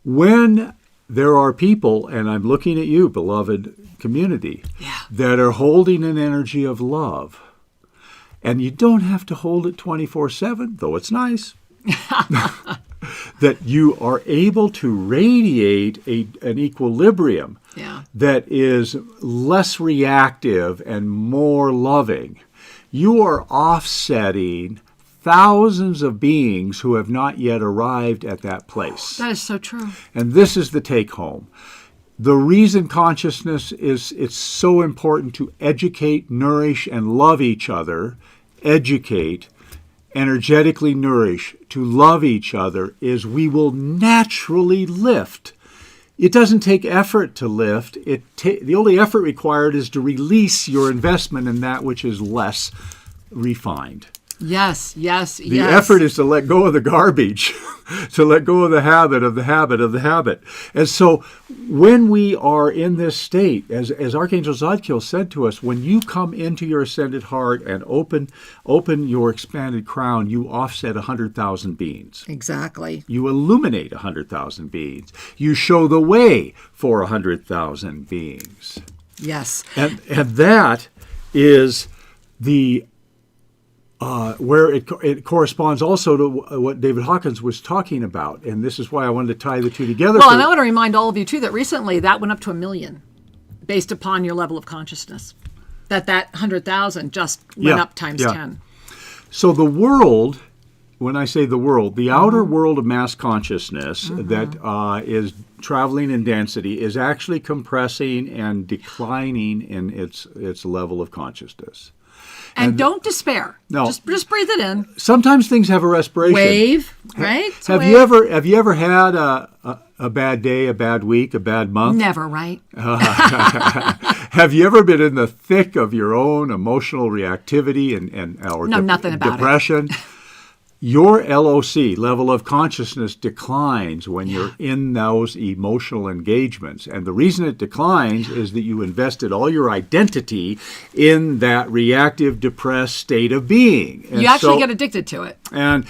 When there are people, and I'm looking at you, beloved community, that are holding an energy of love. And you don't have to hold it 24/7, though it's nice. That you are able to radiate an equilibrium that is less reactive and more loving. You are offsetting thousands of beings who have not yet arrived at that place. That is so true. And this is the take home. The reason consciousness it's so important to educate, nourish, and love each other, educate, energetically nourish, to love each other, is we will naturally lift. It doesn't take effort to lift. The only effort required is to release your investment in that which is less refined. Yes. The effort is to let go of the garbage, to let go of the habit of the habit of the habit. And so when we are in this state, as Archangel Zadkiel said to us, when you come into your ascended heart and open your expanded crown, you offset 100,000 beings. Exactly. You illuminate 100,000 beings. You show the way for 100,000 beings. Yes. And that is the where it corresponds also to what David Hawkins was talking about. And this is why I wanted to tie the two together. Well, and I want to remind all of you, too, that recently that went up to 1 million based upon your level of consciousness. That 100,000 just went up times 10. So the world, when I say the world, the outer world of mass consciousness that is traveling in density is actually compressing and declining in its level of consciousness. And don't despair. No. Just breathe it in. Sometimes things have a respiration. Wave, right? Have you ever had a bad day, a bad week, a bad month? Never, right? Have you ever been in the thick of your own emotional reactivity or nothing about depression? Your LOC, level of consciousness, declines when you're in those emotional engagements. And the reason it declines is that you invested all your identity in that reactive, depressed state of being. And you actually get addicted to it. And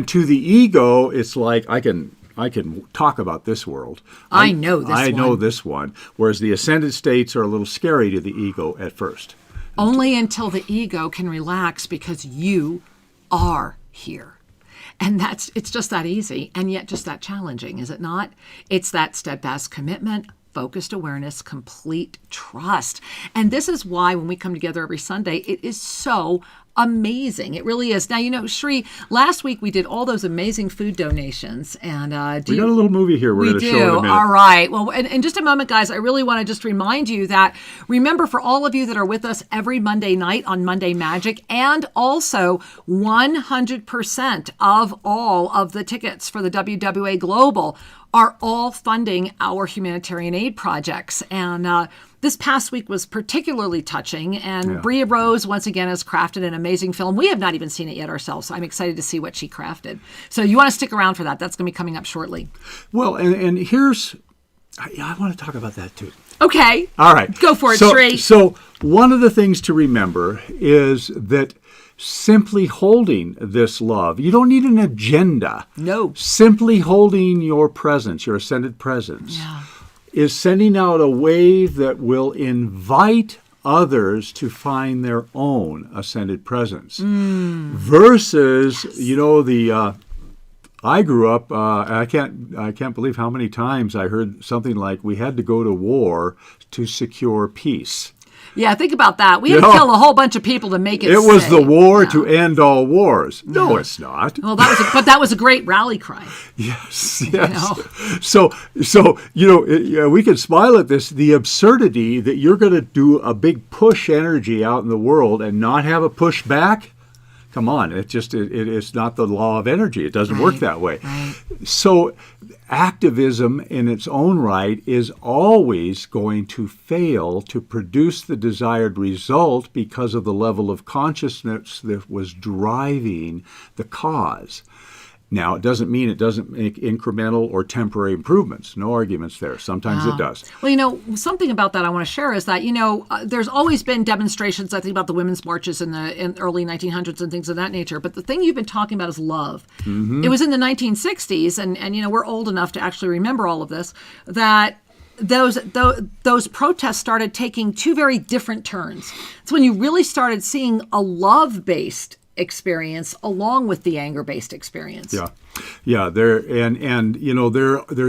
to the ego, it's like, I can talk about this world. I know this one. I know this one. Whereas the ascended states are a little scary to the ego at first. Only until the ego can relax, because you are here. And it's just that easy, and yet just that challenging, is it not? It's that steadfast commitment. focused awareness, complete trust. And this is why when we come together every Sunday, it is so amazing. It really is. Now, Shri, last week we did all those amazing food donations. And we got a little movie here we're going to show in a minute. All right. Well, in just a moment, guys, I really want to just remind you that, remember, for all of you that are with us every Monday night on Monday Magic, and also 100% of all of the tickets for the WWA Global are all funding our humanitarian aid projects. And this past week was particularly touching, and Bria Rose, once again, has crafted an amazing film. We have not even seen it yet ourselves, so I'm excited to see what she crafted. So you want to stick around for that. That's going to be coming up shortly. Well, and here's, I want to talk about that too. Okay. All right. Go for it, Sri. So one of the things to remember is that simply holding this love, you don't need an agenda. No. Simply holding your presence, your ascended presence, is sending out a wave that will invite others to find their own ascended presence. Versus, I grew up, I can't believe how many times I heard something like, we had to go to war to secure peace. Yeah, think about that. We had to kill a whole bunch of people to make it It was the war Yeah. to end all wars. No, it's not. Well, that was a great rally cry. Yes. So we can smile at this. The absurdity that you're going to do a big push energy out in the world and not have a push back. Come on, it's not the law of energy. It doesn't work that way. Right. So activism in its own right is always going to fail to produce the desired result because of the level of consciousness that was driving the cause. Now, it doesn't mean it doesn't make incremental or temporary improvements. No arguments there. Sometimes it does. Well, something about that I want to share is that, there's always been demonstrations, I think, about the women's marches in the early 1900s and things of that nature. But the thing you've been talking about is love. It was in the 1960s, and we're old enough to actually remember all of this, that those protests started taking two very different turns. It's when you really started seeing a love-based experience along with the anger-based experience. There's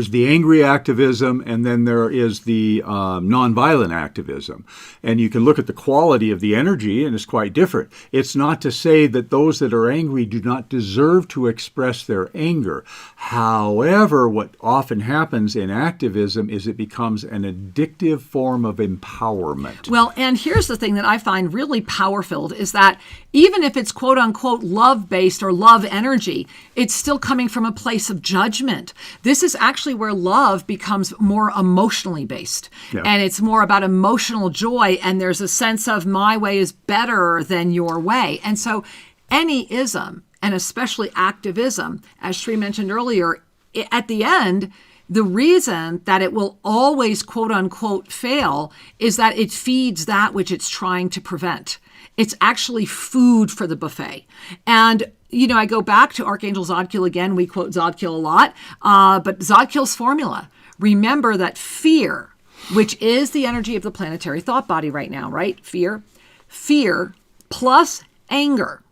the angry activism, and then there is the nonviolent activism, and you can look at the quality of the energy, and it's quite different. It's not to say that those that are angry do not deserve to express their anger. However, what often happens in activism is it becomes an addictive form of empowerment. Well, and here's the thing that I find really powerful is that even if it's quote unquote love-based or love energy, it's still coming from a place of judgment. This is actually where love becomes more emotionally based. And it's more about emotional joy, and there's a sense of my way is better than your way. And so any ism, and especially activism, as Sri mentioned earlier, at the end, the reason that it will always quote unquote fail is that it feeds that which it's trying to prevent. It's actually food for the buffet. And I go back to Archangel Zadkiel again. We quote Zadkiel a lot, but Zadkiel's formula. Remember that fear, which is the energy of the planetary thought body right now, right? Fear plus anger.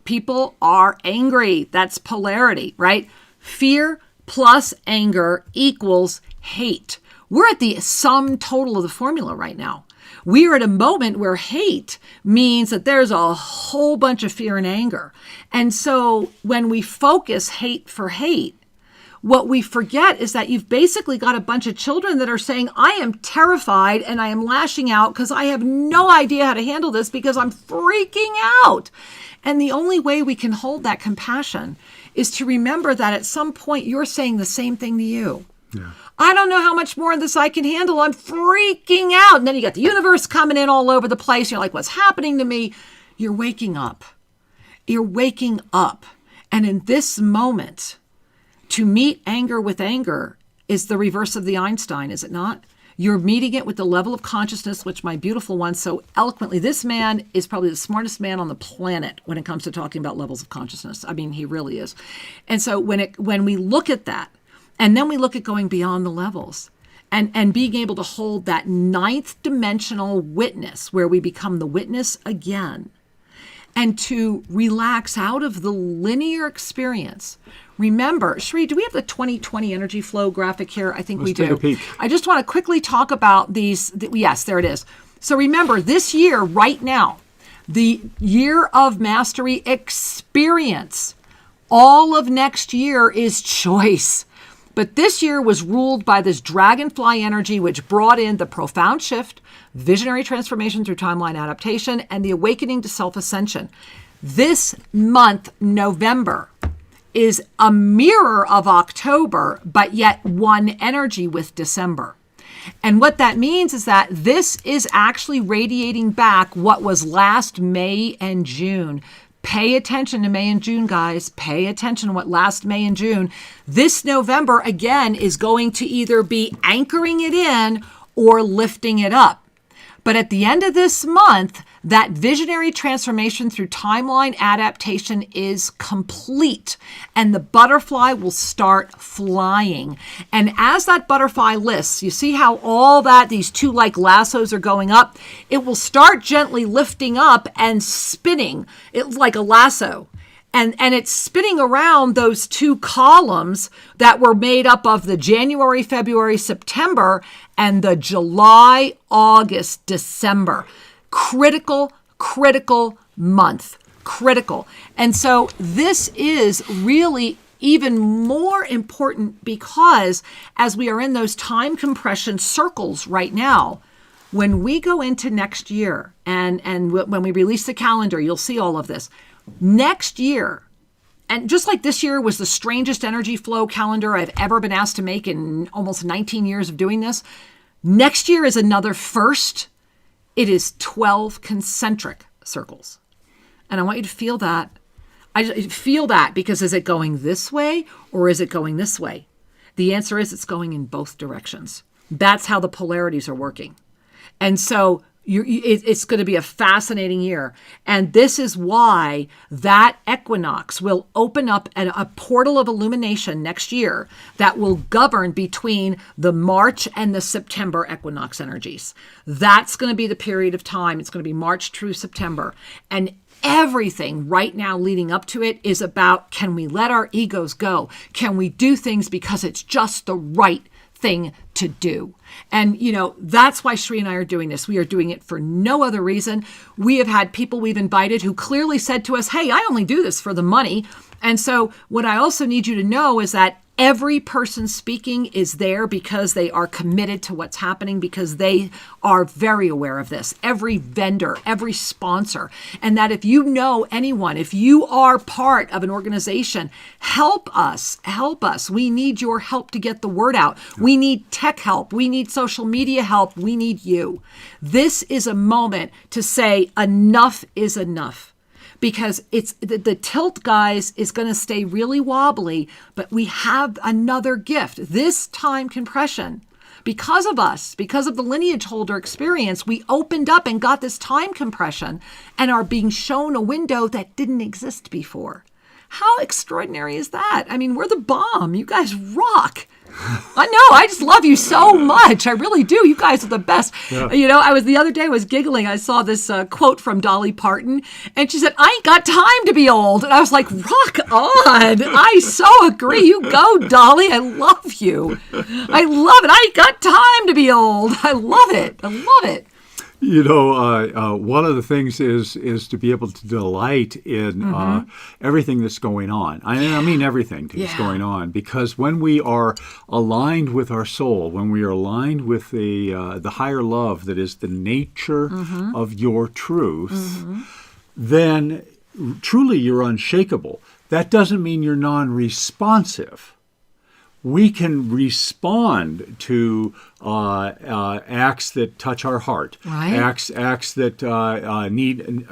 People are angry. That's polarity, right? Fear plus anger equals hate. We're at the sum total of the formula right now. We are at a moment where hate means that there's a whole bunch of fear and anger. And so when we focus hate for hate, what we forget is that you've basically got a bunch of children that are saying, I am terrified and I am lashing out because I have no idea how to handle this because I'm freaking out. And the only way we can hold that compassion is to remember that at some point you're saying the same thing to you. I don't know how much more of this I can handle. I'm freaking out. And then you got the universe coming in all over the place. You're like, what's happening to me? You're waking up. You're waking up. And in this moment, to meet anger with anger is the reverse of the Einstein, is it not? You're meeting it with the level of consciousness, which my beautiful one so eloquently, this man is probably the smartest man on the planet when it comes to talking about levels of consciousness. I mean, he really is. And so when we look at that, and then we look at going beyond the levels and being able to hold that ninth dimensional witness where we become the witness again. and to relax out of the linear experience. Remember, Sri, do we have the 2020 energy flow graphic here? I think we do. Let's take a peek. I just want to quickly talk about these. Yes, there it is. So remember, this year, right now, the year of mastery experience, all of next year is choice. But this year was ruled by this dragonfly energy, which brought in the profound shift, visionary transformation through timeline adaptation, and the awakening to self-ascension. This month, November, is a mirror of October, but yet one energy with December. And what that means is that this is actually radiating back what was last May and June. Pay attention to May and June, guys. Pay attention to what last May and June. This November, again, is going to either be anchoring it in or lifting it up. But at the end of this month, that visionary transformation through timeline adaptation is complete, and the butterfly will start flying. And as that butterfly lifts, you see how all that, these two like lassos are going up? It will start gently lifting up and spinning. It's like a lasso. And it's spinning around those two columns that were made up of the January, February, September, and the July, August, December. Critical month. Critical. And so this is really even more important because as we are in those time compression circles right now, when we go into next year and when we release the calendar, you'll see all of this. Next year, and just like this year was the strangest energy flow calendar I've ever been asked to make in almost 19 years of doing this, next year is another first. It is 12 concentric circles. And I want you to feel that. I feel that because is it going this way or is it going this way? The answer is it's going in both directions. That's how the polarities are working. And so it's going to be a fascinating year. And this is why that equinox will open up a portal of illumination next year that will govern between the March and the September equinox energies. That's going to be the period of time. It's going to be March through September. And everything right now leading up to it is about, can we let our egos go? Can we do things because it's just the right thing to do? And, that's why Sri and I are doing this. We are doing it for no other reason. We have had people we've invited who clearly said to us, hey, I only do this for the money. And so what I also need you to know is that every person speaking is there because they are committed to what's happening, because they are very aware of this. Every vendor, every sponsor. And that if you know anyone, if you are part of an organization, help us. We need your help to get the word out. We need tech help. We need social media help. We need you. This is a moment to say enough is enough. Because it's the tilt, guys, is going to stay really wobbly, but we have another gift. This time compression, because of us, because of the lineage holder experience, we opened up and got this time compression and are being shown a window that didn't exist before. How extraordinary is that? I mean, we're the bomb. You guys rock. I know. I just love you so much. I really do. You guys are the best. Yeah. The other day I was giggling. I saw this quote from Dolly Parton, and she said, I ain't got time to be old. And I was like, rock on. I so agree. You go, Dolly. I love you. I love it. I ain't got time to be old. I love it. I love it. One of the things is to be able to delight in everything that's going on. I mean everything that's going on, because when we are aligned with our soul, when we are aligned with the higher love that is the nature of your truth, then truly you're unshakable. That doesn't mean you're non-responsive. We can respond to acts that touch our heart, right. acts that need,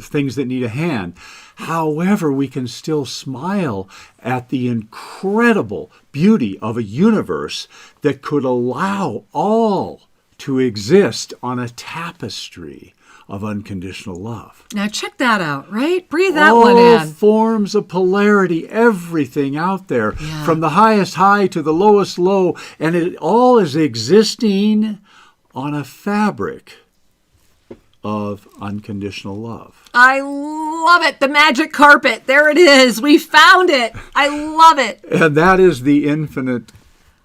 things that need a hand. However, we can still smile at the incredible beauty of a universe that could allow all to exist on a tapestry of unconditional love. Now check that out, right? Breathe that one in. All forms of polarity, everything out there, from the highest high to the lowest low, and it all is existing on a fabric of unconditional love. I love it. The magic carpet. There it is. We found it. I love it. And that is the infinite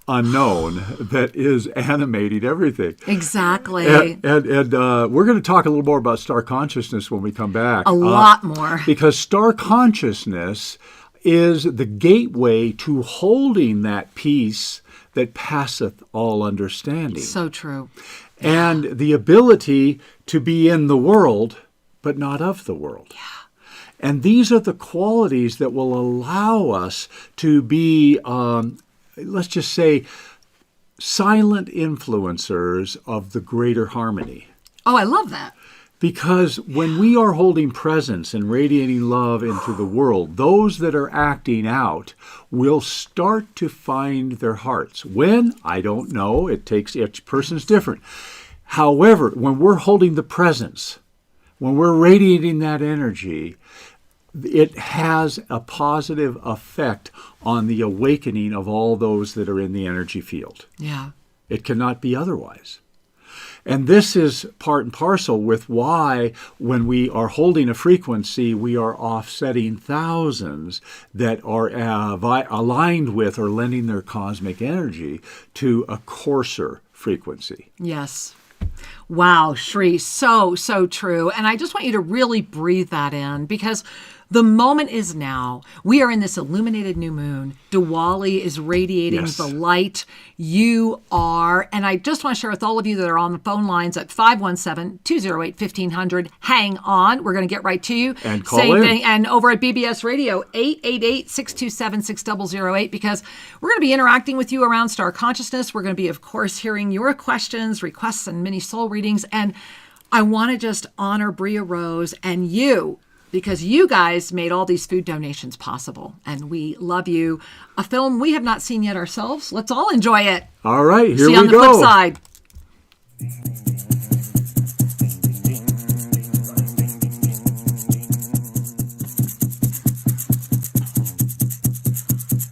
unknown that is animating everything. Exactly. And we're going to talk a little more about star consciousness when we come back. A lot more. Because star consciousness is the gateway to holding that peace that passeth all understanding. So true. And the ability to be in the world, but not of the world. Yeah. And these are the qualities that will allow us to be, let's just say, silent influencers of the greater harmony. Oh, I love that. Because when we are holding presence and radiating love into the world, those that are acting out will start to find their hearts. When? I don't know. Each person's different. However, when we're holding the presence, when we're radiating that energy, it has a positive effect on the awakening of all those that are in the energy field. Yeah. It cannot be otherwise. And this is part and parcel with why when we are holding a frequency, we are offsetting thousands that are aligned with or lending their cosmic energy to a coarser frequency. Yes. Wow, Shri, so true. And I just want you to really breathe that in, because the moment is now. We are in this illuminated new moon. Diwali is radiating the light. You are. And I just want to share with all of you that are on the phone lines at 517-208-1500. Hang on. We're going to get right to you. And call in. Thing. And over at BBS Radio, 888-627-6008, because we're going to be interacting with you around star consciousness. We're going to be, of course, hearing your questions, requests, and mini soul readings. And I want to just honor Bria Rose and you, because you guys made all these food donations possible, and we love you. A film we have not seen yet ourselves. Let's all enjoy it. All right, here See we you on the go. flip side.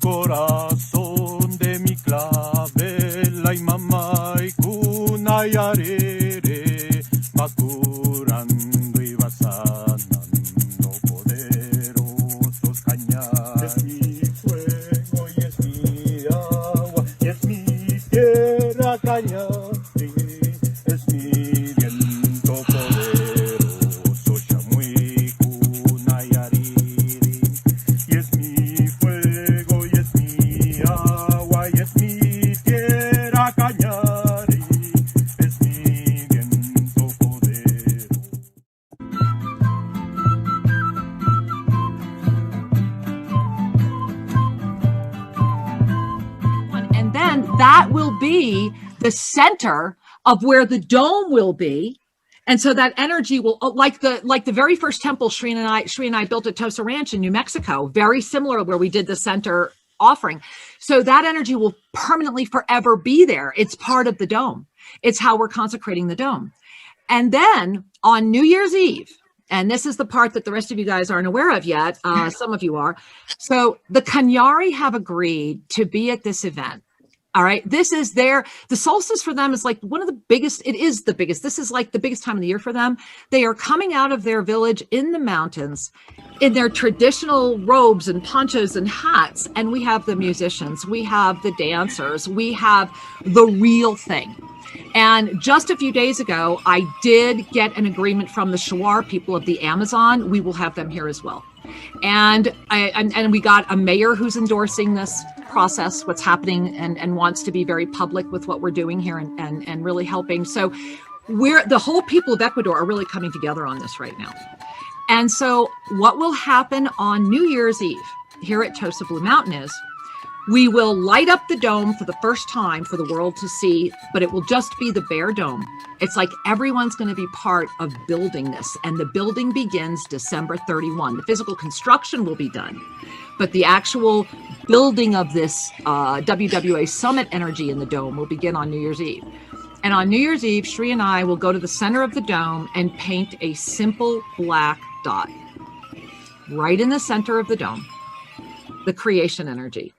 Corazón de mi clave, la mamá y cuna y arere, va curando y va sanando poderosos cañares. Es mi fuego y es mi agua y es mi tierra cañate, es mi viento poderoso, chamuy, cuna y ariri, y es mi fuego y es mi agua y es mi tierra cañari, es mi viento poderoso. And then that will be the center of where the dome will be. And so that energy will, like the very first temple Shri and I built at TOSA Ranch in New Mexico, very similar where we did the center offering. So that energy will permanently forever be there. It's part of the dome. It's how we're consecrating the dome. And then on New Year's Eve, and this is the part that the rest of you guys aren't aware of yet, some of you are. So the Kanyari have agreed to be at this event. All right. This is the solstice for them is like one of the biggest. It is the biggest. This is like the biggest time of the year for them. They are coming out of their village in the mountains in their traditional robes and ponchos and hats. And we have the musicians, we have the dancers, we have the real thing. And just a few days ago, I did get an agreement from the Shuar people of the Amazon. We will have them here as well. And we got a mayor who's endorsing this process, what's happening, and wants to be very public with what we're doing here and really helping. So the whole people of Ecuador are really coming together on this right now. And so what will happen on New Year's Eve here at TOSA Blue Mountain is we will light up the dome for the first time for the world to see, but it will just be the bare dome. It's like everyone's going to be part of building this. And the building begins December 31. The physical construction will be done, but the actual building of this WWA Summit energy in the dome will begin on New Year's Eve. And on New Year's Eve, Shri and I will go to the center of the dome and paint a simple black dot right in the center of the dome, the creation energy.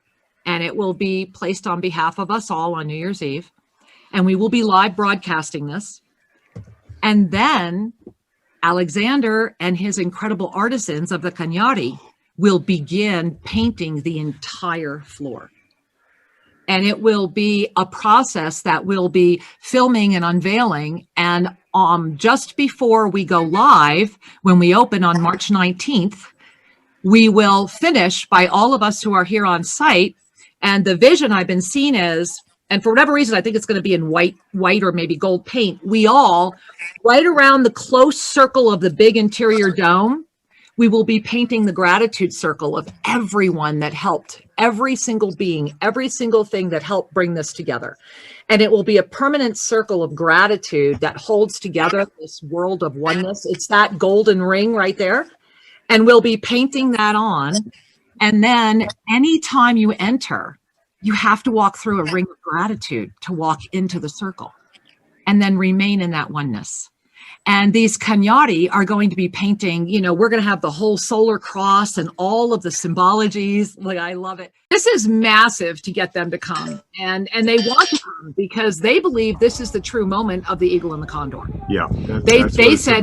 And it will be placed on behalf of us all on New Year's Eve. And we will be live broadcasting this. And then Alexander and his incredible artisans of the Cañari will begin painting the entire floor. And it will be a process that will be filming and unveiling. And just before we go live, when we open on March 19th, we will finish by all of us who are here on site. And the vision I've been seeing is, and for whatever reason, I think it's going to be in white or maybe gold paint. We all, right around the close circle of the big interior dome, we will be painting the gratitude circle of everyone that helped, every single being, every single thing that helped bring this together. And it will be a permanent circle of gratitude that holds together this world of oneness. It's that golden ring right there. And we'll be painting that on. And then anytime you enter, you have to walk through a ring of gratitude to walk into the circle and then remain in that oneness. And these Cañari are going to be painting, we're going to have the whole solar cross and all of the symbologies. Like, I love it. This is massive to get them to come. And they want to come because they believe this is the true moment of the eagle and the condor. Yeah. They said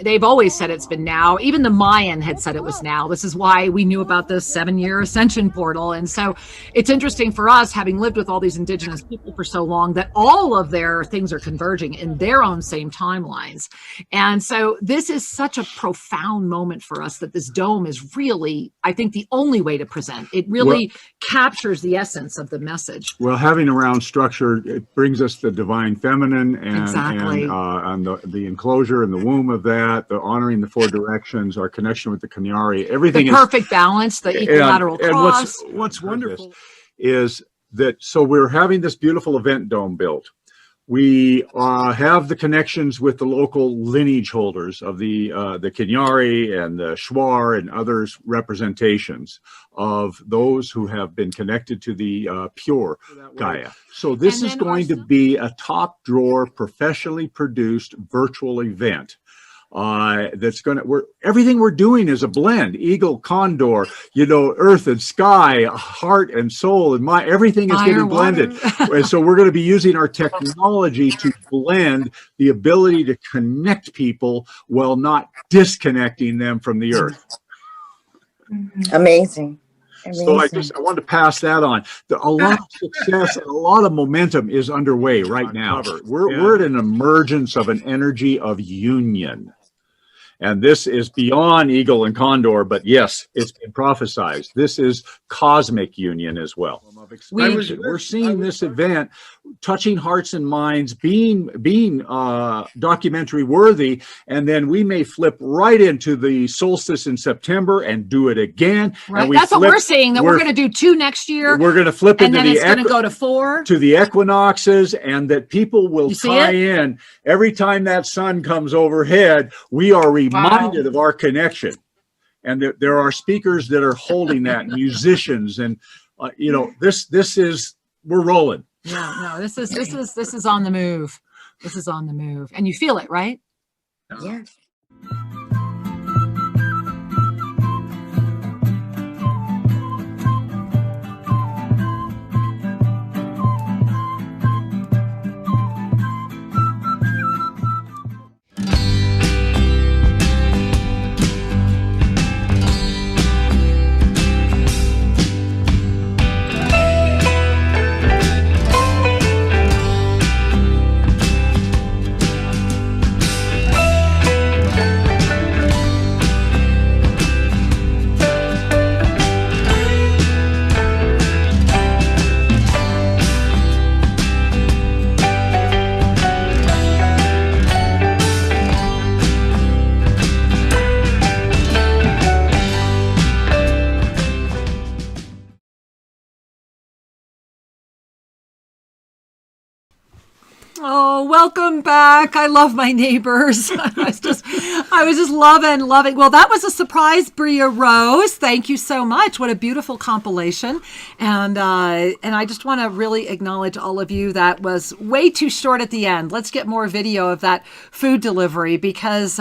they've always said it's been now. Even the Mayan had said it was now. This is why we knew about this 7-year ascension portal. And so it's interesting for us, having lived with all these indigenous people for so long, that all of their things are converging in their own same timelines. And so this is such a profound moment for us, that this dome is really, I think, the only way to present. It really captures the essence of the message. Well, having a round structure, it brings us the divine feminine and, exactly. and the enclosure and the womb of that, the honoring the 4 directions, our connection with the Cañari, everything the perfect balance, the equilateral cross. And what's wonderful is that, so we're having this beautiful event dome built. We have the connections with the local lineage holders of the Cañari and the Shuar and others representations of those who have been connected to the pure Gaia. So this is going to be a top drawer, professionally produced virtual event. That's going to, everything we're doing is a blend, eagle, condor, earth and sky, heart and soul and mind, everything is getting blended. And so we're going to be using our technology to blend the ability to connect people while not disconnecting them from the earth. Amazing. So I wanted to pass that on. A lot of success and a lot of momentum is underway right now. We're at an emergence of an energy of union. And this is beyond eagle and condor, but yes, it's been prophesized. This is cosmic union as well. We're seeing this event touching hearts and minds, being documentary worthy, and then we may flip right into the solstice in September and do it again. Right, that's what we're seeing. That we're going to do 2 next year. We're going to flip into it's going to go to 4 to the equinoxes, and that people will tie in every time that sun comes overhead. We are reminded of our connection, and there are speakers that are holding that, musicians, and this is, we're rolling. Yeah, no, this is on the move. This is on the move, and you feel it, right? Yeah. Oh, welcome back. I love my neighbors. I was just loving. Well, that was a surprise, Bria Rose. Thank you so much. What a beautiful compilation. And I just want to really acknowledge all of you. That was way too short at the end. Let's get more video of that food delivery, because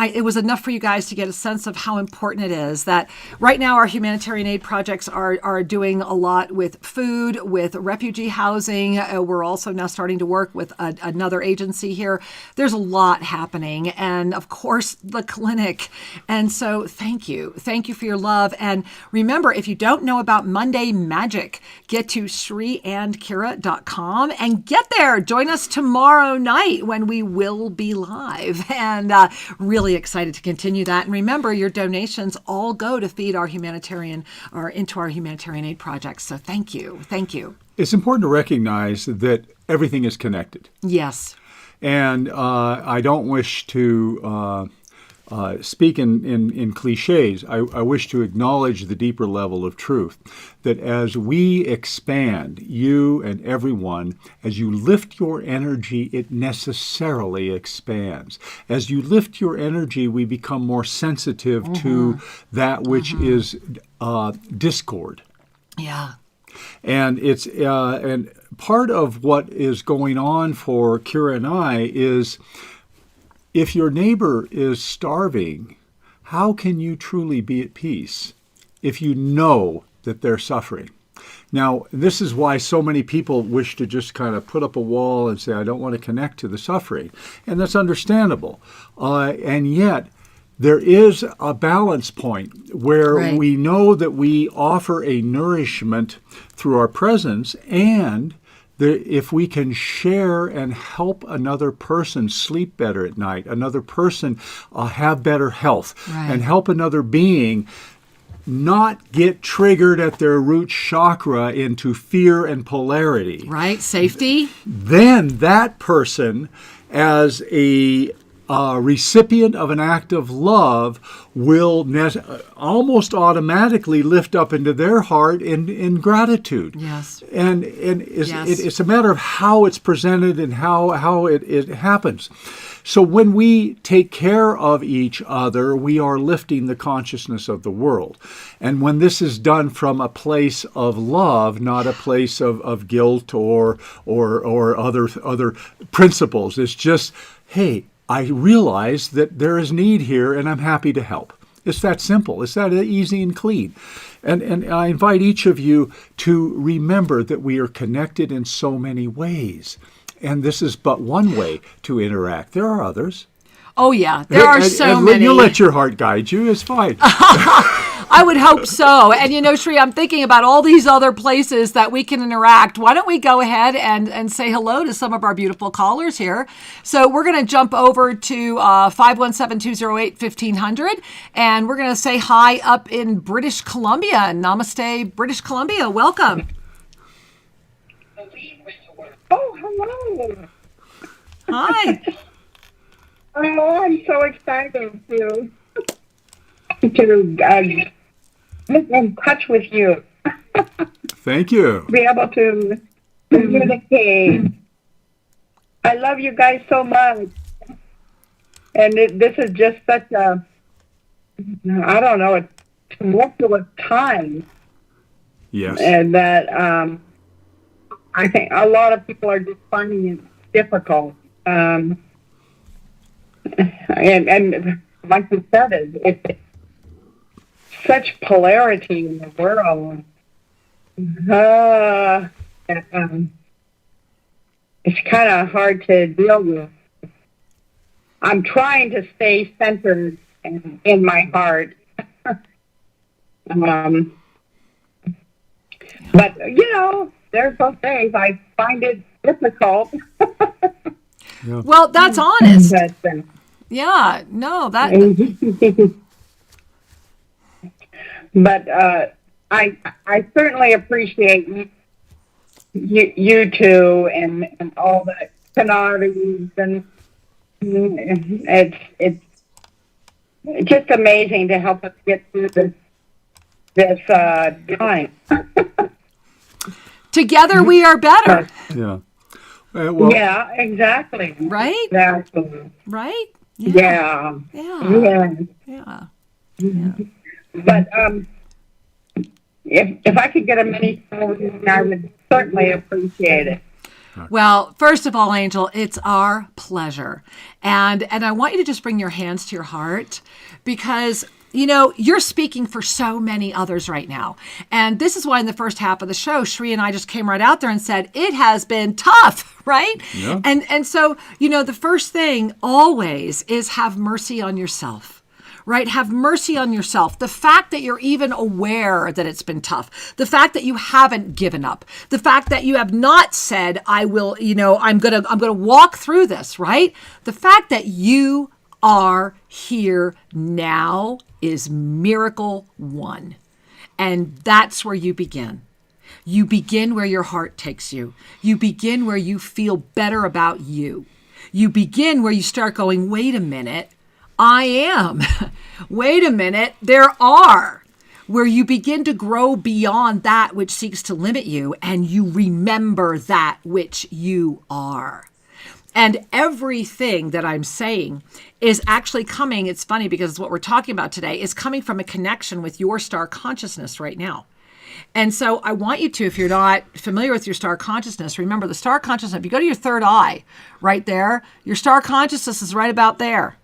it was enough for you guys to get a sense of how important it is that right now our humanitarian aid projects are doing a lot with food, with refugee housing. We're also now starting to work with another agency here. There's a lot happening. And of course, the clinic. And so thank you. Thank you for your love. And remember, if you don't know about Monday Magic, get to ShriandKira.com and get there. Join us tomorrow night when we will be live. And really excited to continue that. And remember, your donations all go to feed our humanitarian or into our humanitarian aid projects. So thank you. Thank you. It's important to recognize that everything is connected. Yes. And I don't wish to speak in cliches. I wish to acknowledge the deeper level of truth, that as we expand, you and everyone, as you lift your energy, it necessarily expands. As you lift your energy, we become more sensitive to that which is discord. Yeah. And it's and part of what is going on for Kira and I is, if your neighbor is starving, how can you truly be at peace if you know that they're suffering? Now, this is why so many people wish to just kind of put up a wall and say, I don't want to connect to the suffering. And that's understandable. And yet, there is a balance point where we know that we offer a nourishment through our presence, and if we can share and help another person sleep better at night, another person have better health, and help another being not get triggered at their root chakra into fear and polarity. Right, safety. Then that person, as a recipient of an act of love, will almost automatically lift up into their heart in gratitude. Yes. And it's a matter of how it's presented and how it happens. So when we take care of each other, we are lifting the consciousness of the world. And when this is done from a place of love, not a place of guilt or other principles, it's just, hey, I realize that there is need here, and I'm happy to help. It's that simple. It's that easy and clean. And I invite each of you to remember that we are connected in so many ways. And this is but one way to interact. There are others. Oh, yeah. There are so and many. You let your heart guide you. It's fine. I would hope so. And you know, Shri, I'm thinking about all these other places that we can interact. Why don't we go ahead and say hello to some of our beautiful callers here? So we're going to jump over to 517-208-1500, and we're going to say hi up in British Columbia. Namaste, British Columbia. Welcome. Oh, hello. Hi. Oh, I'm so excited to get in touch with you. Thank you. Be able to communicate. I love you guys so much. And this is just such a, I don't know, a tumultuous time. Yes. And that I think a lot of people are just finding it difficult. And like you said, it's such polarity in the world. It's kind of hard to deal with. I'm trying to stay centered in my heart. But, you know, there's those days I find it difficult. Yeah. Well, that's honest. But, Yeah, no, that. But I certainly appreciate you two and all the canardies, and it's just amazing to help us get through this time. Together we are better. Yeah. Yeah, exactly. Right? Exactly. Right? Yeah. Yeah. Yeah. But if I could get a mini phone, I would certainly appreciate it. Well, first of all, Angel, it's our pleasure. And I want you to just bring your hands to your heart because, you know, you're speaking for so many others right now. And this is why in the first half of the show, Shri and I just came right out there and said, it has been tough, right? Yeah. And so, you know, the first thing always is have mercy on yourself. Right? Have mercy on yourself. The fact that you're even aware that it's been tough, the fact that you haven't given up, the fact that you have not said, I will, you know, I'm going to walk through this, right? The fact that you are here now is miracle one. And that's where you begin. You begin where your heart takes you. You begin where you feel better about you. You begin where you start going, wait a minute, I am. Wait a minute, there are. Where you begin to grow beyond that which seeks to limit you, and you remember that which you are. And everything that I'm saying is actually coming, it's funny because what we're talking about today is coming from a connection with your star consciousness right now. And so I want you to, if you're not familiar with your star consciousness, remember the star consciousness, if you go to your third eye right there, your star consciousness is right about there.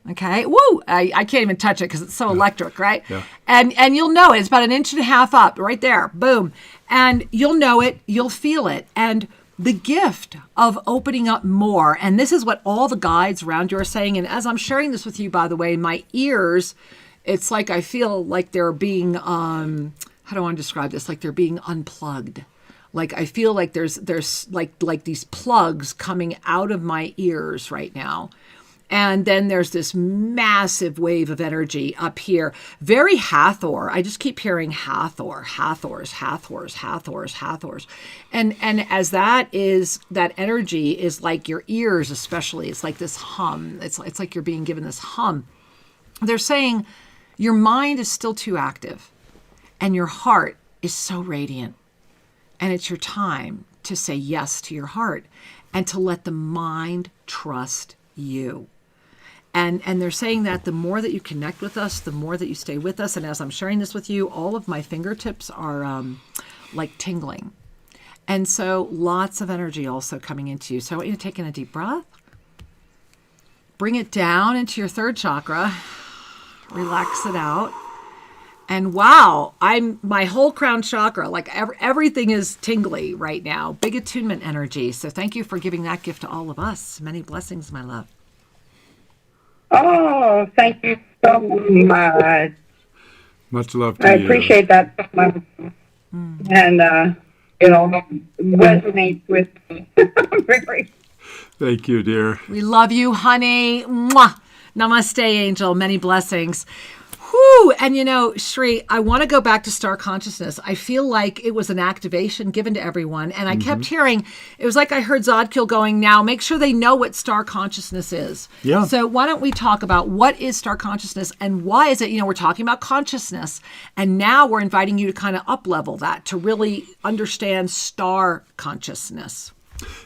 Okay. Woo! I can't even touch it because it's so electric, right? Yeah. And you'll know it. It's about 1.5 inches up right there. Boom. And you'll know it. You'll feel it. And the gift of opening up more. And this is what all the guides around you are saying. And as I'm sharing this with you, by the way, my ears, it's like I feel like they're being, how do I want to describe this? Like they're being unplugged. Like I feel like there's like these plugs coming out of my ears right now. And then there's this massive wave of energy up here. Very Hathor. I just keep hearing Hathors. And as that energy is like your ears especially. It's like this hum. It's like you're being given this hum. They're saying your mind is still too active and your heart is so radiant. And it's your time to say yes to your heart and to let the mind trust you. And they're saying that the more that you connect with us, the more that you stay with us. And as I'm sharing this with you, all of my fingertips are like tingling. And so lots of energy also coming into you. So I want you to take in a deep breath. Bring it down into your third chakra. Relax it out. And wow, my whole crown chakra, like everything is tingly right now. Big attunement energy. So thank you for giving that gift to all of us. Many blessings, my love. Oh, thank you so much. Much love to I you. appreciate that so much. And, resonates with me. Very. Thank you, dear. We love you, honey. Mwah. Namaste, Angel. Many blessings. Whew. And Shri, I want to go back to star consciousness. I feel like it was an activation given to everyone. And I kept hearing, it was like I heard Zodkiel going, now make sure they know what star consciousness is. Yeah. So why don't we talk about what is star consciousness and why is it, we're talking about consciousness. And now we're inviting you to kind of up-level that to really understand star consciousness.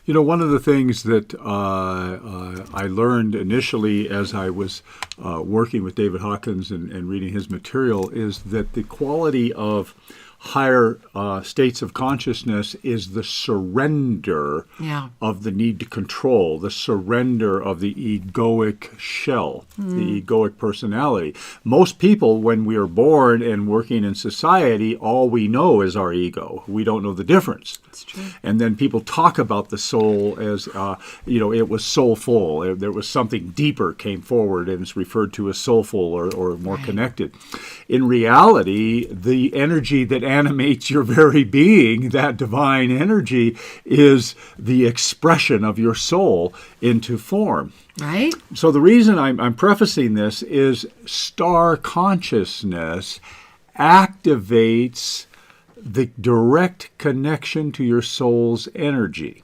One of the things that I learned initially as I was working with David Hawkins and reading his material is that the quality of higher states of consciousness is the surrender of the need to control, the surrender of the egoic shell, the egoic personality. Most people, when we are born and working in society, all we know is our ego. We don't know the difference. That's true. And then people talk about the soul as, it was soulful. There was something deeper came forward and it's referred to as soulful or more connected. In reality, the energy that animates your very being, that divine energy, is the expression of your soul into form. Right. So the reason I'm prefacing this is star consciousness activates the direct connection to your soul's energy.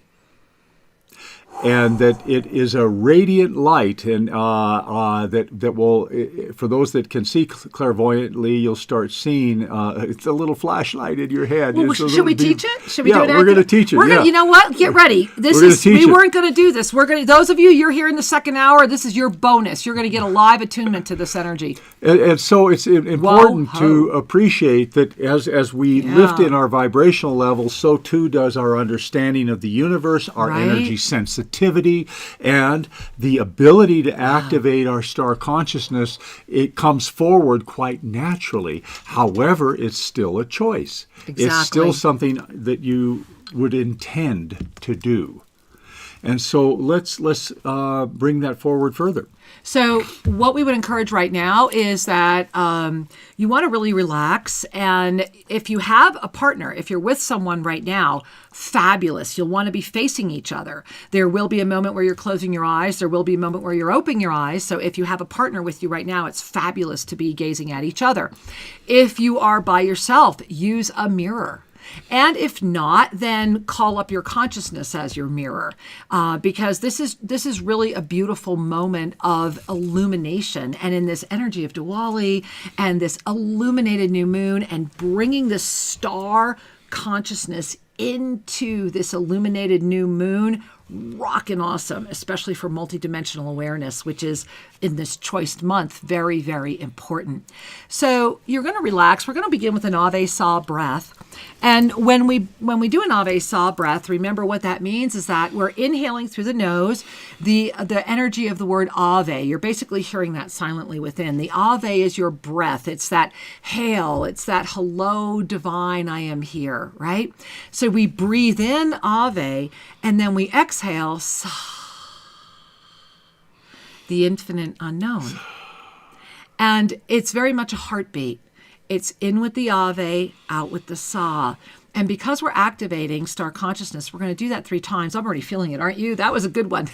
and that it is a radiant light, and that will, for those that can see clairvoyantly, you'll start seeing it's a little flashlight in your head. Well, should we teach it? Should we do it? We're going to teach it. You know what? Get ready. We weren't going to do this. Those of you're here in the second hour. This is your bonus. You're going to get a live attunement to this energy. And so it's important to appreciate that as we lift in our vibrational level, so too does our understanding of the universe, our energy sensitivity, and the ability to activate our star consciousness. It comes forward quite naturally. However, it's still a choice. Exactly. It's still something that you would intend to do. And so let's bring that forward further. So what we would encourage right now is that you want to really relax. And if you have a partner, if you're with someone right now, fabulous. You'll want to be facing each other. There will be a moment where you're closing your eyes. There will be a moment where you're opening your eyes. So if you have a partner with you right now, it's fabulous to be gazing at each other. If you are by yourself, use a mirror. And if not, then call up your consciousness as your mirror, because this is really a beautiful moment of illumination. And in this energy of Diwali and this illuminated new moon and bringing the star consciousness into this illuminated new moon, rockin' awesome, especially for multidimensional awareness, which is in this choice month very, very important. So you're going to relax. We're going to begin with an Ave Sa breath. And when we do an Ave Sa breath, remember what that means is that we're inhaling through the nose the energy of the word Ave. You're basically hearing that silently within. The Ave is your breath. It's that hail. It's that hello, divine, I am here, right? So we breathe in Ave, and then we exhale Sa, the infinite unknown. And it's very much a heartbeat. It's in with the Ave, out with the Sa. And because we're activating star consciousness, we're going to do that 3 times. I'm already feeling it, aren't you? That was a good one.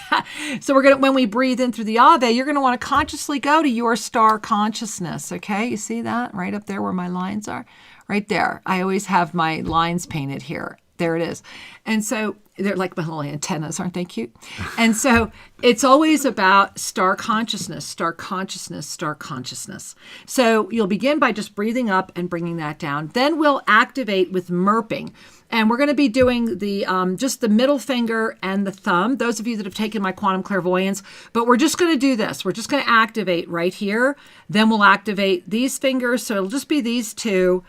So when we breathe in through the Ave, you're going to want to consciously go to your star consciousness. Okay, you see that right up there where my lines are? Right there. I always have my lines painted here. There it is. And so they're like my little antennas, aren't they cute? And so it's always about star consciousness, star consciousness, star consciousness. So you'll begin by just breathing up and bringing that down. Then we'll activate with merping. And we're going to be doing the just the middle finger and the thumb, those of you that have taken my quantum clairvoyance. But we're just going to do this. We're just going to activate right here. Then we'll activate these fingers. So it'll just be these 2.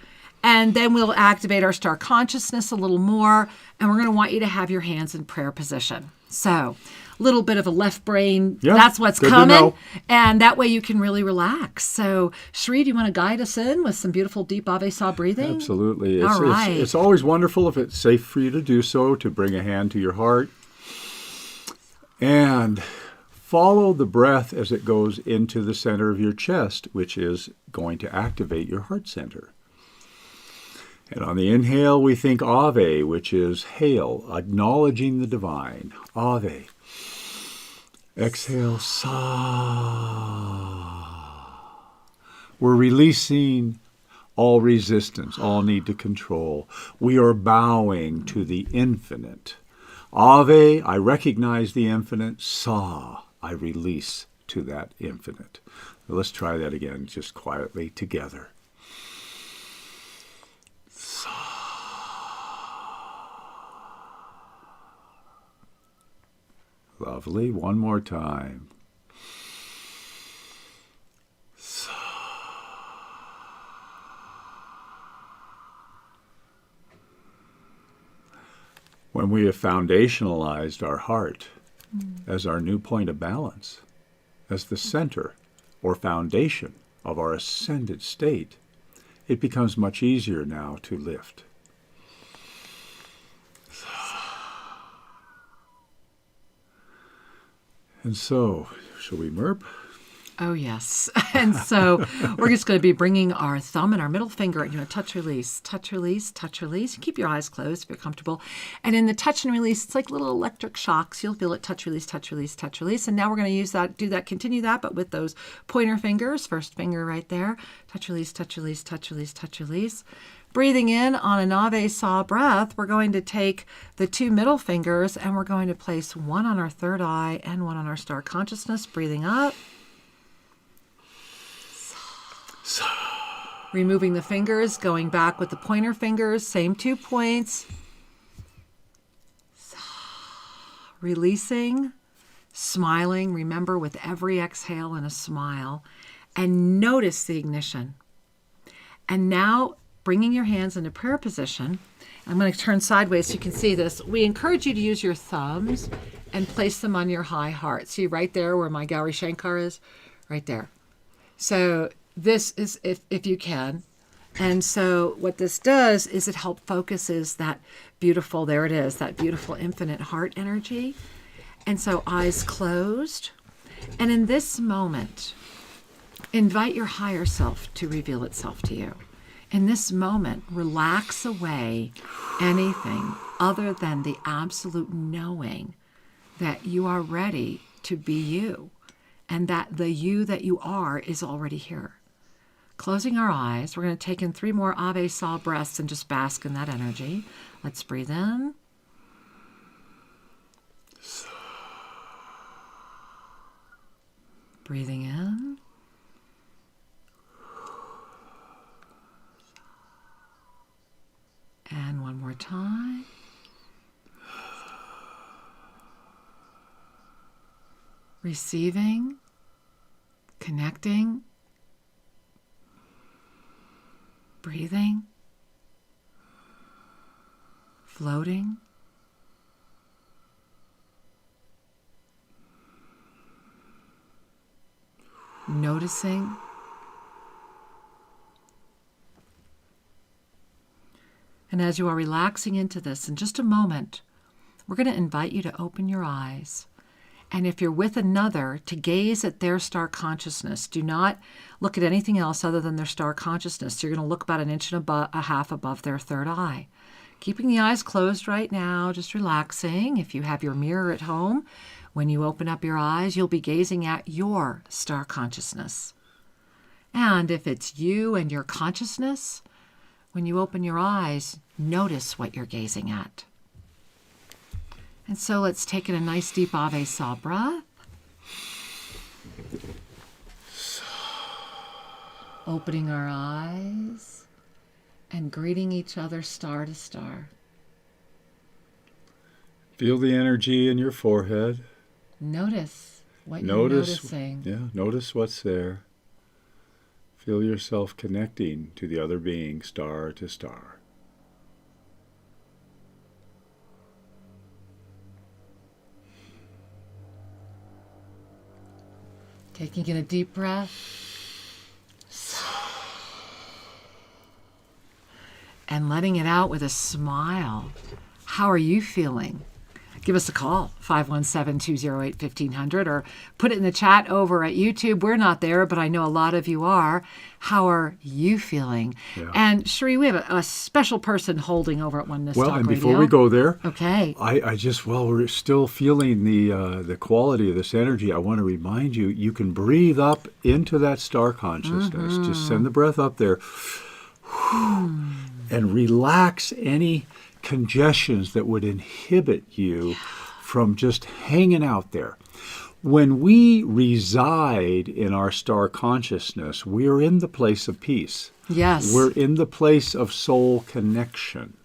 And then we'll activate our star consciousness a little more. And we're going to want you to have your hands in prayer position. So a little bit of a left brain. Yeah, that's what's coming. And that way you can really relax. So Sri, do you want to guide us in with some beautiful deep Ave Sa breathing? Absolutely. It's always wonderful if it's safe for you to do so, to bring a hand to your heart. And follow the breath as it goes into the center of your chest, which is going to activate your heart center. And on the inhale, we think Ave, which is hail, acknowledging the divine. Ave. Exhale, Sa. We're releasing all resistance, all need to control. We are bowing to the infinite. Ave, I recognize the infinite. Sa, I release to that infinite. Let's try that again, just quietly together. Lovely. One more time. When we have foundationalized our heart as our new point of balance, as the center or foundation of our ascended state, it becomes much easier now to lift. And so, shall we merp? Oh, yes. And so we're just going to be bringing our thumb and our middle finger, touch, release, touch, release, touch, release. Keep your eyes closed if you're comfortable. And in the touch and release, it's like little electric shocks. You'll feel it, touch, release, touch, release, touch, release. And now we're going to continue that, but with those pointer fingers, first finger right there, touch, release, touch, release, touch, release, touch, release. Breathing in on an Ave Sa breath, we're going to take the two middle fingers and we're going to place one on our third eye and one on our star consciousness. Breathing up. Removing the fingers, going back with the pointer fingers, same 2 points. Releasing, smiling, remember with every exhale and a smile, and notice the ignition. And now bringing your hands into prayer position. I'm going to turn sideways so you can see this. We encourage you to use your thumbs and place them on your high heart. See right there where my Gauri Shankar is? Right there. So this is if you can. And so what this does is it helps focuses that beautiful, there it is, that beautiful infinite heart energy. And so eyes closed. And in this moment, invite your higher self to reveal itself to you. In this moment, relax away anything other than the absolute knowing that you are ready to be you and that the you that you are is already here. Closing our eyes, we're going to take in 3 more Ave Sa breaths and just bask in that energy. Let's breathe in. Breathing in. And one more time. Receiving, connecting, breathing, floating, noticing, and as you are relaxing into this, in just a moment, we're going to invite you to open your eyes. And if you're with another, to gaze at their star consciousness. Do not look at anything else other than their star consciousness. You're going to look about 1.5 inches above their third eye. Keeping the eyes closed right now, just relaxing. If you have your mirror at home, when you open up your eyes, you'll be gazing at your star consciousness. And if it's you and your consciousness, when you open your eyes, notice what you're gazing at. And so let's take in a nice deep Ave Sa breath. Opening our eyes and greeting each other star to star. Feel the energy in your forehead. Notice what you're noticing. Yeah, notice what's there. Feel yourself connecting to the other being, star to star. Taking in a deep breath. And letting it out with a smile. How are you feeling? Give us a call, 517-208-1500, or put it in the chat over at YouTube. We're not there, but I know a lot of you are. How are you feeling? Yeah. And Cherie, we have a special person holding over at Oneness Talk Radio. Well, and before we go there, okay, we're still feeling the quality of this energy. I want to remind you, you can breathe up into that star consciousness. Mm-hmm. Just send the breath up there and relax any congestions that would inhibit you from just hanging out there. When we reside in our star consciousness, we are in the place of peace. Yes. We're in the place of soul connection,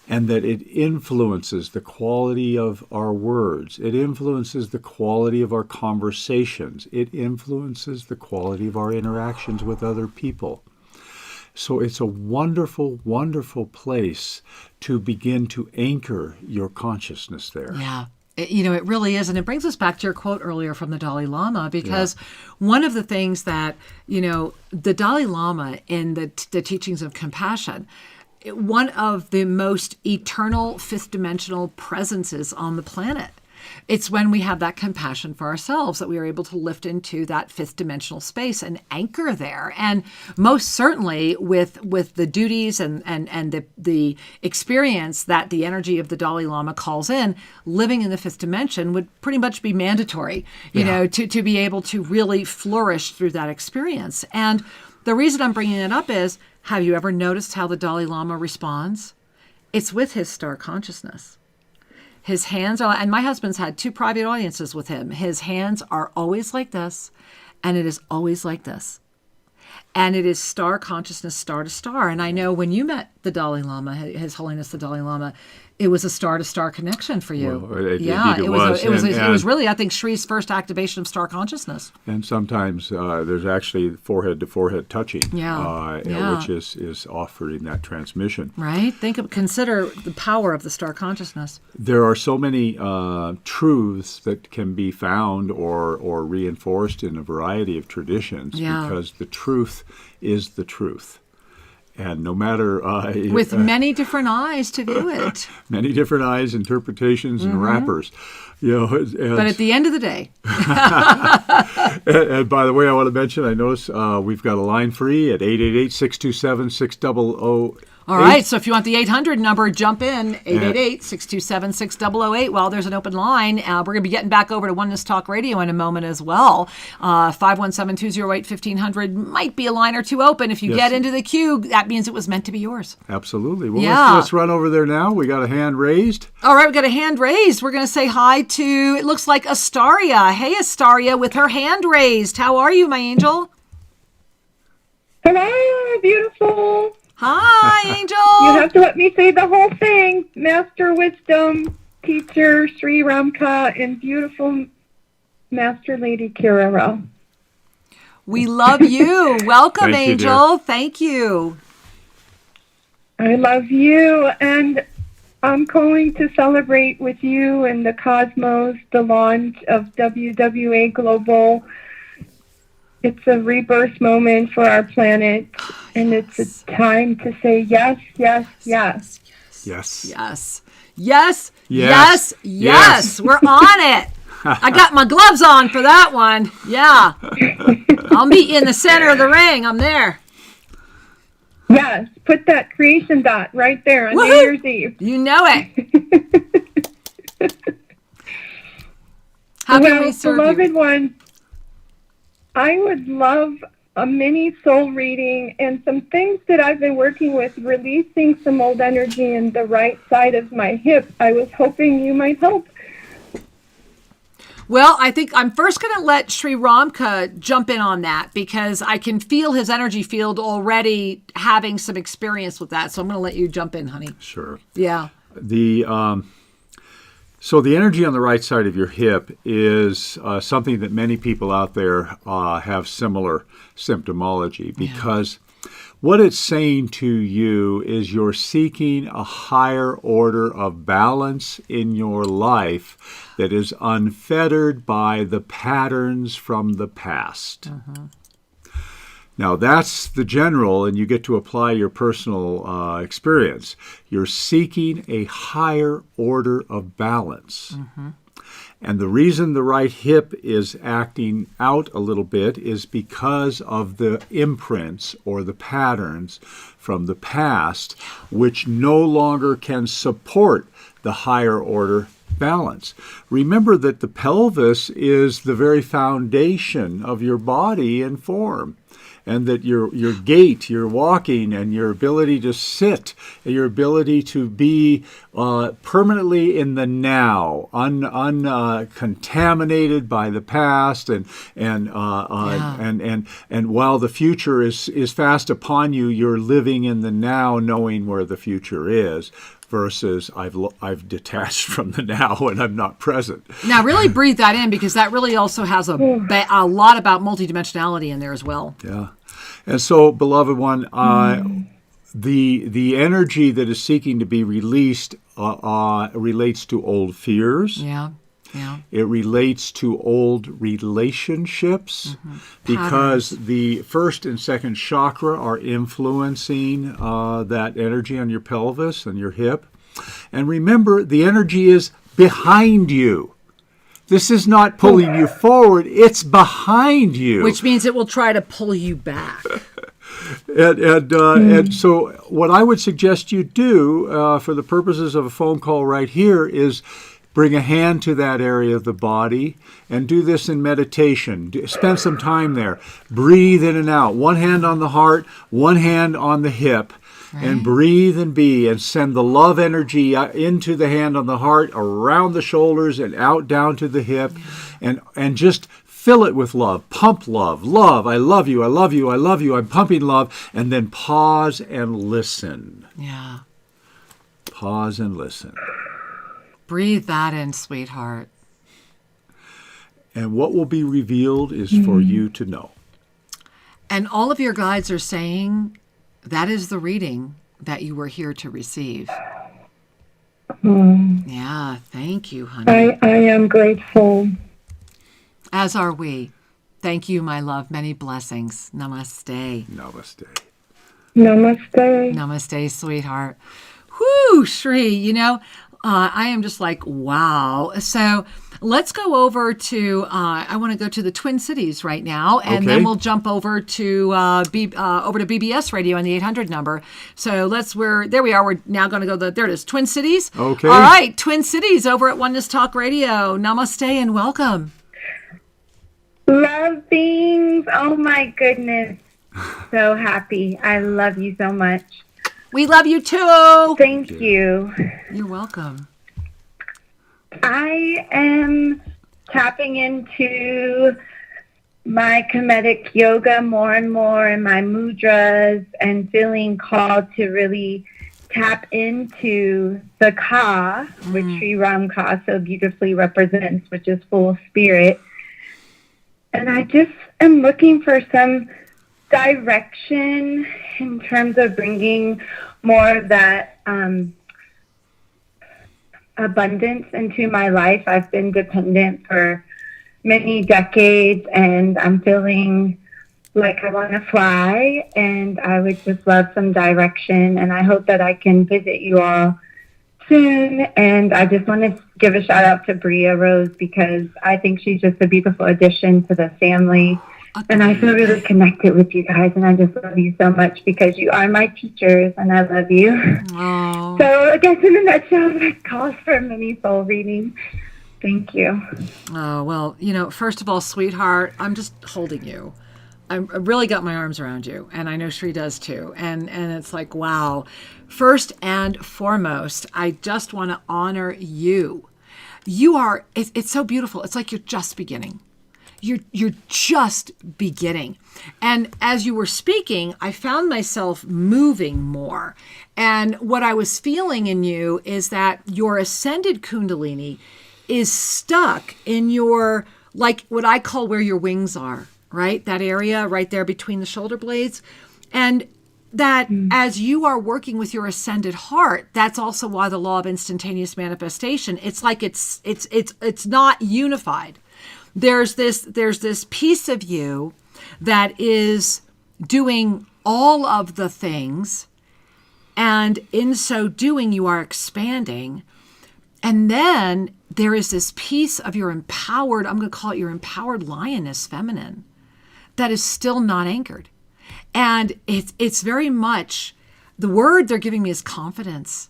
and that it influences the quality of our words. It influences the quality of our conversations. It influences the quality of our interactions with other people. So it's a wonderful, wonderful place to begin to anchor your consciousness there. Yeah. It really is. And it brings us back to your quote earlier from the Dalai Lama, because one of the things that, the Dalai Lama in the teachings of compassion, one of the most eternal fifth dimensional presences on the planet. It's when we have that compassion for ourselves that we are able to lift into that fifth dimensional space and anchor there. And most certainly with the duties and the experience that the energy of the Dalai Lama calls in, living in the fifth dimension would pretty much be mandatory, you know, to be able to really flourish through that experience. And the reason I'm bringing it up is, have you ever noticed how the Dalai Lama responds? It's with his star consciousness. His hands are, and my husband's had 2 private audiences with him. His hands are always like this, and it is always like this. And it is star consciousness, star to star. And I know when you met the Dalai Lama, His Holiness the Dalai Lama, it was a star-to-star connection for you. Well, it was really, I think, Shri's first activation of star consciousness. And sometimes there's actually forehead-to-forehead touching, which is offering that transmission. Right? Consider the power of the star consciousness. There are so many truths that can be found or reinforced in a variety of traditions because the truth is the truth. And no matter... with many different eyes to view it. Many different eyes, interpretations, and wrappers. You know, but at the end of the day... and by the way, I want to mention, I notice we've got a line free at 888-627-6008. All right, so if you want the 800 number, jump in, 888-627-6008. Well, there's an open line. We're going to be getting back over to Oneness Talk Radio in a moment as well. 517-208-1500 might be a line or two open. If you get into the queue, that means it was meant to be yours. Absolutely. Well, let's run over there now. We got a hand raised. All right, we got a hand raised. We're going to say hi to, it looks like Astaria. Hey, Astaria, with her hand raised. How are you, my angel? Hello, beautiful. Hi, Angel. You have to let me say the whole thing. Master Wisdom, Teacher Sri Ramka, and beautiful Master Lady Kira Rao. We love you. Welcome, Thank Angel. You, thank you. I love you, and I'm going to celebrate with you and the cosmos the launch of WWA Global. It's a rebirth moment for our planet, and it's a time to say yes, yes, yes. Yes. Yes. Yes. Yes. Yes. We're on it. I got my gloves on for that one. Yeah. I'll meet you in the center of the ring. I'm there. Yes. Put that creation dot right there on New Year's Eve. You know it. How can we serve beloved you? One, I would love a mini soul reading and some things that I've been working with, releasing some old energy in the right side of my hip. I was hoping you might help. Well, I think I'm first going to let Sri Ramka jump in on that because I can feel his energy field already having some experience with that. So I'm going to let you jump in, honey. Sure. Yeah. So the energy on the right side of your hip is something that many people out there have similar symptomology because what it's saying to you is you're seeking a higher order of balance in your life that is unfettered by the patterns from the past. Now, that's the general, and you get to apply your personal experience. You're seeking a higher order of balance. And the reason the right hip is acting out a little bit is because of the imprints or the patterns from the past, which no longer can support the higher order balance. Remember that the pelvis is the very foundation of your body and form. And that your gait, your walking, and your ability to sit, and your ability to be permanently in the now, uncontaminated by the past, and while the future is fast upon you, you're living in the now, knowing where the future is. Versus I've detached from the now and I'm not present. Now, really breathe that in because that really also has a lot about multidimensionality in there as well. Yeah, and so, beloved one, the energy that is seeking to be released relates to old fears. Yeah. Yeah. It relates to old relationships because the first and second chakra are influencing that energy on your pelvis and your hip. And remember, the energy is behind you. This is not pulling you forward, it's behind you. Which means it will try to pull you back. And so what I would suggest you do for the purposes of a phone call right here is bring a hand to that area of the body and do this in meditation. Spend some time there. Breathe in and out. One hand on the heart, one hand on the hip. And breathe and be, and send the love energy into the hand on the heart, around the shoulders, and out down to the hip, and just fill it with love. Pump love. Love. I love you. I love you. I love you. I'm pumping love. And then pause and listen. Yeah. Pause and listen. Breathe that in, sweetheart. And what will be revealed is for you to know. And all of your guides are saying that is the reading that you were here to receive. Yeah, thank you, honey. I am grateful. As are we. Thank you, my love. Many blessings. Namaste. Namaste. Namaste. Namaste, sweetheart. Whoo, Shri, I am just like, wow. So let's go over to, I want to go to the Twin Cities right now, and then we'll jump over to BBS Radio on the 800 number. So there we are. We're now going to go there it is, Twin Cities. Okay. All right, Twin Cities over at Oneness Talk Radio. Namaste and welcome. Love beings. Oh my goodness. So happy. I love you so much. We love you too. Thank you. You're welcome. I am tapping into my Kemetic yoga more and more and my mudras and feeling called to really tap into the Ka, which Sri Ram Ka so beautifully represents, which is full spirit. And I just am looking for some direction in terms of bringing more of that abundance into my life. I've been dependent for many decades, and I'm feeling like I want to fly, and I would just love some direction, and I hope that I can visit you all soon. And I just want to give a shout out to Bria Rose, because I think she's just a beautiful addition to the family. And I feel really connected with you guys, and I just love you so much because you are my teachers, and I love you. Oh. So I guess in a nutshell, that calls for a mini soul reading. Thank you. Oh, well, first of all, sweetheart, I'm just holding you. I really got my arms around you, and I know Shri does too. And it's like, wow. First and foremost, I just want to honor you. You are, it's so beautiful. It's like you're just beginning. You're just beginning. And as you were speaking, I found myself moving more. And what I was feeling in you is that your ascended Kundalini is stuck in your, like what I call where your wings are, right? That area right there between the shoulder blades. And that as you are working with your ascended heart, that's also why the law of instantaneous manifestation, it's like it's not unified. There's this piece of you that is doing all of the things, and in so doing, you are expanding. And then there is this piece of your empowered, I'm going to call it your empowered lioness feminine, that is still not anchored. And it's very much, the word they're giving me is confidence.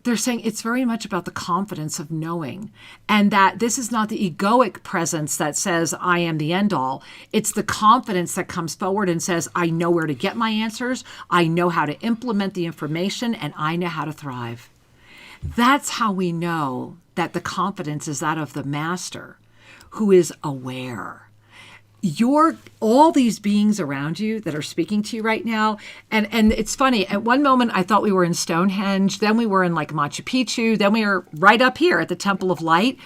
They're saying it's very much about the confidence of knowing, and that this is not the egoic presence that says, I am the end all. It's the confidence that comes forward and says, I know where to get my answers. I know how to implement the information, and I know how to thrive. That's how we know that the confidence is that of the master who is aware. All these beings around you that are speaking to you right now. And it's funny, at one moment I thought we were in Stonehenge, then we were in like Machu Picchu, then we were right up here at the Temple of Light.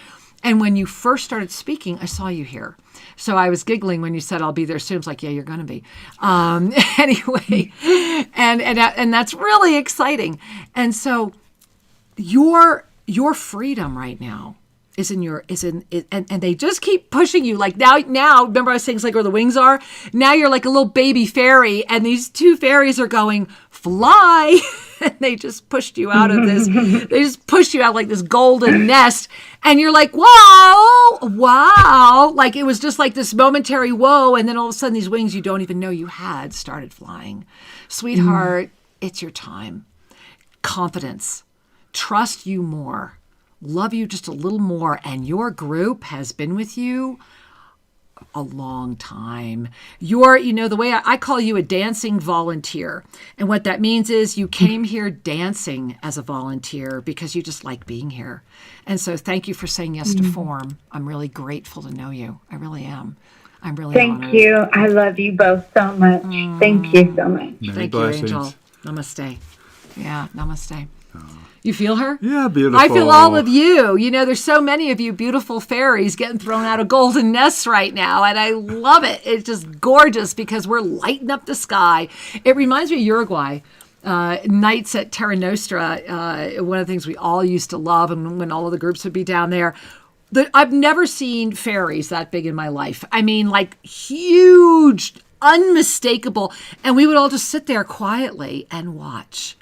And when you first started speaking, I saw you here. So I was giggling when you said, I'll be there soon. It's like, yeah, you're going to be. Anyway, and that's really exciting. And so your freedom right now and they just keep pushing you. Like now, remember I was saying it's like where the wings are? Now you're like a little baby fairy, and these two fairies are going, fly. And they just pushed you out of this. They just pushed you out like this golden nest. And you're like, wow. Like it was just like this momentary whoa. And then all of a sudden these wings you don't even know you had started flying. Sweetheart, it's your time. Confidence. Trust you more. Love you just a little more. And your group has been with you a long time. You're, the way I call you a dancing volunteer. And what that means is you came here dancing as a volunteer because you just like being here. And so thank you for saying yes to form. I'm really grateful to know you. I really am. I'm really honored. Thank you. I love you both so much. Thank you so much. Thank you, Angel. Namaste. Yeah, namaste. You feel her? Yeah, beautiful. I feel all of you. There's so many of you beautiful fairies getting thrown out of golden nests right now, and I love it. It's just gorgeous because we're lighting up the sky. It reminds me of Uruguay. Nights at Terra Nostra, one of the things we all used to love, and when all of the groups would be down there. I've never seen fairies that big in my life. I mean, like huge, unmistakable. And we would all just sit there quietly and watch.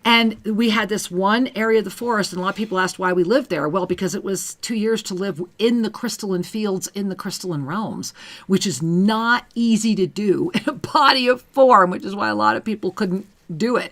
And we had this one area of the forest, and a lot of people asked why we lived there. Well, because it was 2 years to live in the crystalline fields, in the crystalline realms, which is not easy to do in a body of form, which is why a lot of people couldn't do it.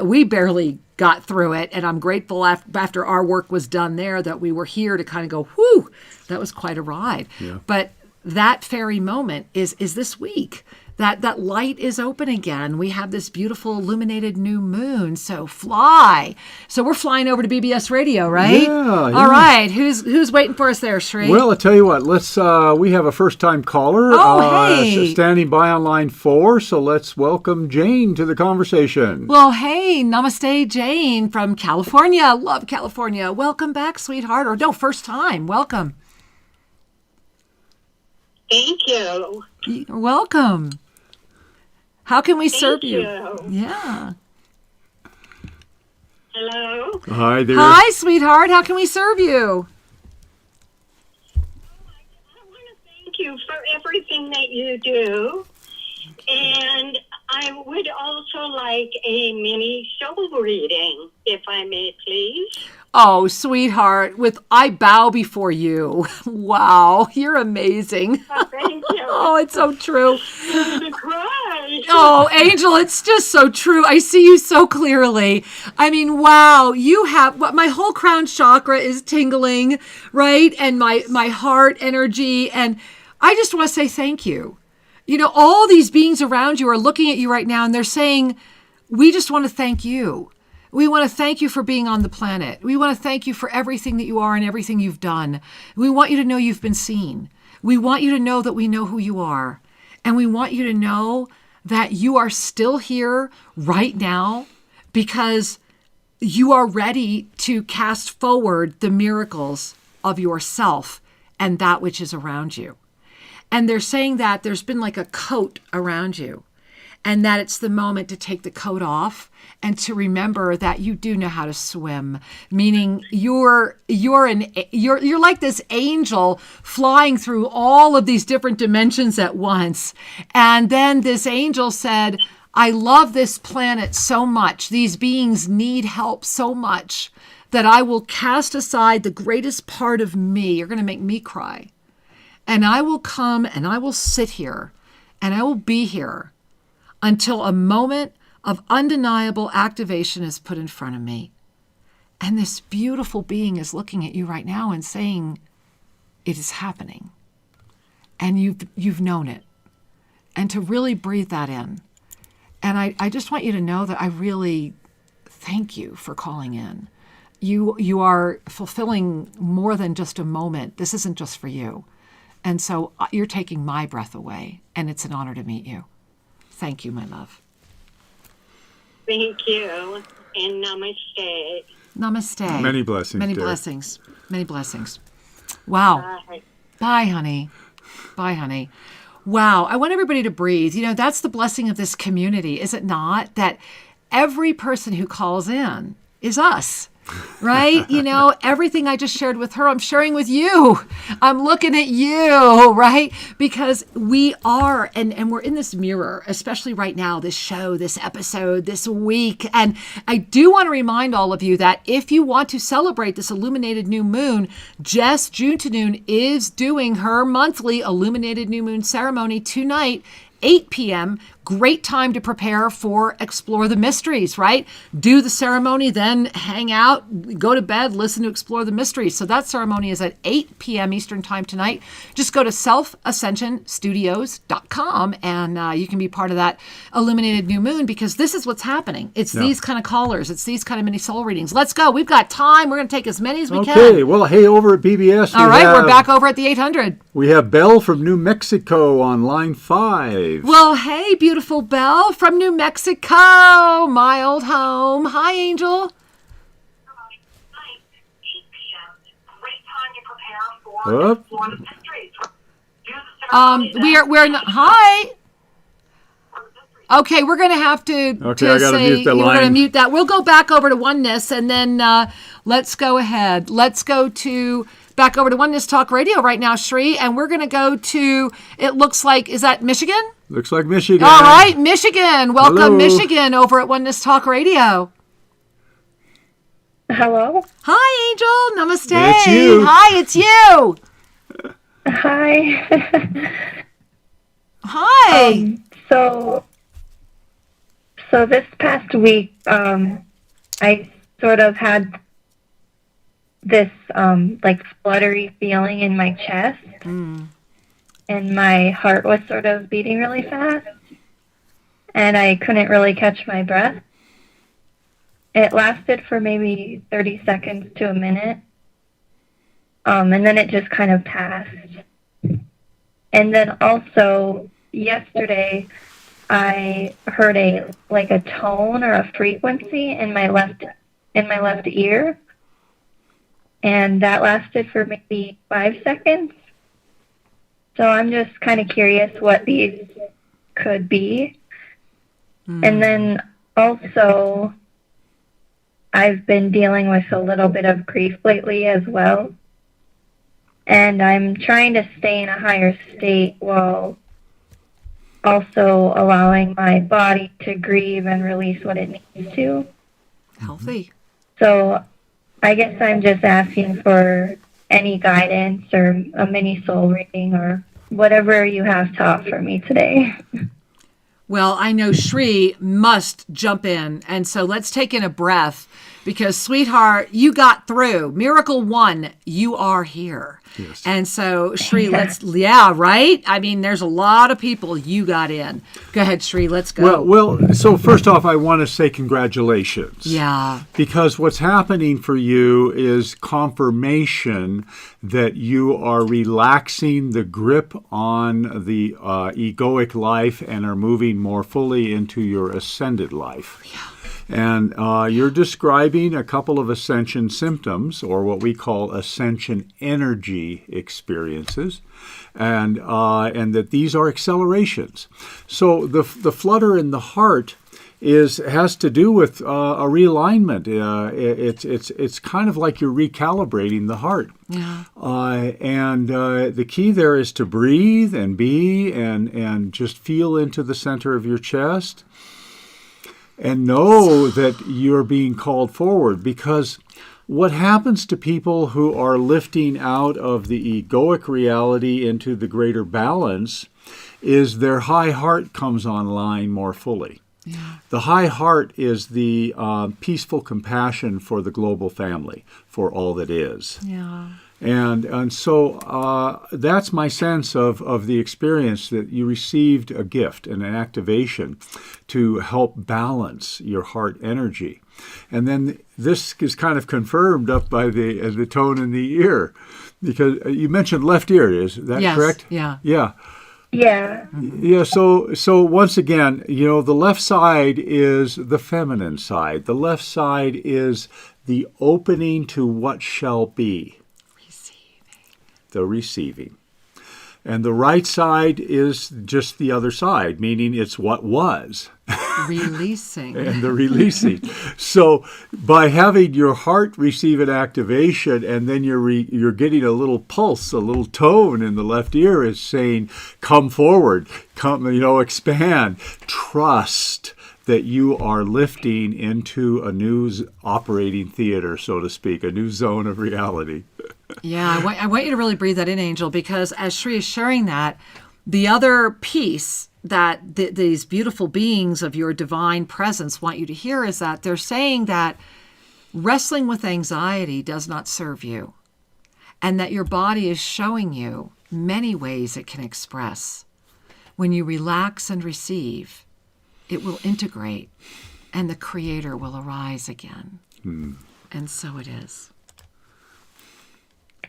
We barely got through it, and I'm grateful after our work was done there that we were here to kind of go, whew, that was quite a ride. Yeah. But that fairy moment is this week. That light is open again. We have this beautiful illuminated new moon. So fly. So we're flying over to BBS Radio, right? Yeah. All right. Who's waiting for us there, Sri? Well, I'll tell you what. Let's. We have a first-time caller. Hey. Standing by on line 4. So let's welcome Jane to the conversation. Well, hey, namaste, Jane from California. Love California. Welcome back, sweetheart. Or no, first time. Welcome. Thank you. You're welcome. How can we serve you? Yeah. Hello. Hi there. Hi, sweetheart. How can we serve you? I want to thank you for everything that you do. And I would also like a mini soul reading, if I may, please. Oh, sweetheart, I bow before you. Wow, you're amazing. Oh, thank you. Oh, it's so true. I'm gonna cry. Oh, Angel, it's just so true. I see you so clearly. I mean, wow, you have my whole crown chakra is tingling, right? And my heart energy. And I just want to say thank you. All these beings around you are looking at you right now and they're saying, we just want to thank you. We want to thank you for being on the planet. We want to thank you for everything that you are and everything you've done. We want you to know you've been seen. We want you to know that we know who you are. And we want you to know that you are still here right now because you are ready to cast forward the miracles of yourself and that which is around you. And they're saying that there's been like a coat around you and that it's the moment to take the coat off and to remember that you do know how to swim, meaning you're like this angel flying through all of these different dimensions at once. And then this angel said, I love this planet so much. These beings need help so much that I will cast aside the greatest part of me. You're going to make me cry. And I will come and I will sit here and I will be here until a moment of undeniable activation is put in front of me. And this beautiful being is looking at you right now and saying, it is happening. And you've known it. And to really breathe that in. And I just want you to know that I really thank you for calling in. You are fulfilling more than just a moment. This isn't just for you. And so you're taking my breath away, and it's an honor to meet you. Thank you, my love. Thank you, and namaste. Namaste. Many blessings. Many dear. blessings. Many blessings. Wow. Bye. Bye, honey. Bye, honey. Wow. I want everybody to breathe. That's the blessing of this community, is it not? That every person who calls in is us. right? Everything I just shared with her, I'm sharing with you. I'm looking at you, right? Because we are, and we're in this mirror, especially right now, this show, this episode, this week. And I do want to remind all of you that if you want to celebrate this illuminated new moon, Jess June to Noon is doing her monthly illuminated new moon ceremony tonight, 8 p.m. Great time to prepare for Explore the Mysteries, right? Do the ceremony, then hang out, go to bed, listen to Explore the Mysteries. So that ceremony is at 8 p.m. Eastern time tonight. Just go to selfascensionstudios.com and you can be part of that illuminated new moon, because this is what's happening. It's these kind of callers. It's these kind of mini soul readings. Let's go. We've got time. We're going to take as many as we can. Okay. Well, hey, over at BBS. All right. We're back over at the 800. We have Belle from New Mexico on line 5. Well, hey, beautiful Belle from New Mexico, my old home. Hi, Angel. We're not. Hi. Okay, we're going to have to. Okay, I got to mute the line. We're going to mute that. We'll go back over to Oneness, and then let's go ahead. Let's go back over to Oneness Talk Radio right now, Shri, and we're going to go to. It looks like, is that Michigan? Looks like Michigan. All right, Michigan. Welcome, Hello. Michigan, over at Oneness Talk Radio. Hello? Hi, Angel. Namaste. It's you. Hi, it's you. Hi. Hi. So this past week, I sort of had this like fluttery feeling in my chest. And my heart was sort of beating really fast, and I couldn't really catch my breath. It lasted for maybe 30 seconds to a minute, and then it just kind of passed. And then also, yesterday, I heard a tone or a frequency in my left ear, and that lasted for maybe 5 seconds. So I'm just kind of curious what these could be. And then also, I've been dealing with a little bit of grief lately as well. And I'm trying to stay in a higher state while also allowing my body to grieve and release what it needs to. Healthy. So I guess I'm just asking for any guidance or a mini soul reading or whatever you have to offer me today. Well, I know Shri must jump in. And so let's take in a breath, because, sweetheart, you got through. Miracle 1, you are here. Yes. And so, Shri, right? I mean, there's a lot of people you got in. Go ahead, Shri, let's go. Well, so first off, I want to say congratulations. Yeah. Because what's happening for you is confirmation that you are relaxing the grip on the egoic life and are moving more fully into your ascended life. Yeah. And you're describing a couple of ascension symptoms, or what we call ascension energy experiences, and that these are accelerations. So the flutter in the heart has to do with a realignment. It's kind of like you're recalibrating the heart. Yeah. And the key there is to breathe and be and just feel into the center of your chest. And know that you're being called forward, because what happens to people who are lifting out of the egoic reality into the greater balance is their high heart comes online more fully. Yeah. The high heart is the peaceful compassion for the global family, for all that is. Yeah. And so that's my sense of the experience, that you received a gift and an activation to help balance your heart energy. And then this is kind of confirmed up by the tone in the ear, because you mentioned left ear. Is that correct? Yeah. Yeah. Yeah. Yeah, so once again, the left side is the feminine side. The left side is the opening to what shall be. The receiving. And the right side is just the other side, meaning it's what was. releasing. And the releasing. So by having your heart receive an activation, and then you're getting a little pulse, a little tone in the left ear is saying, come forward, come, expand, trust that you are lifting into a new operating theater, so to speak, a new zone of reality. Yeah, I want you to really breathe that in, Angel, because as Sri is sharing that, the other piece that these beautiful beings of your divine presence want you to hear is that they're saying that wrestling with anxiety does not serve you, and that your body is showing you many ways it can express. When you relax and receive, it will integrate, and the Creator will arise again. And so it is.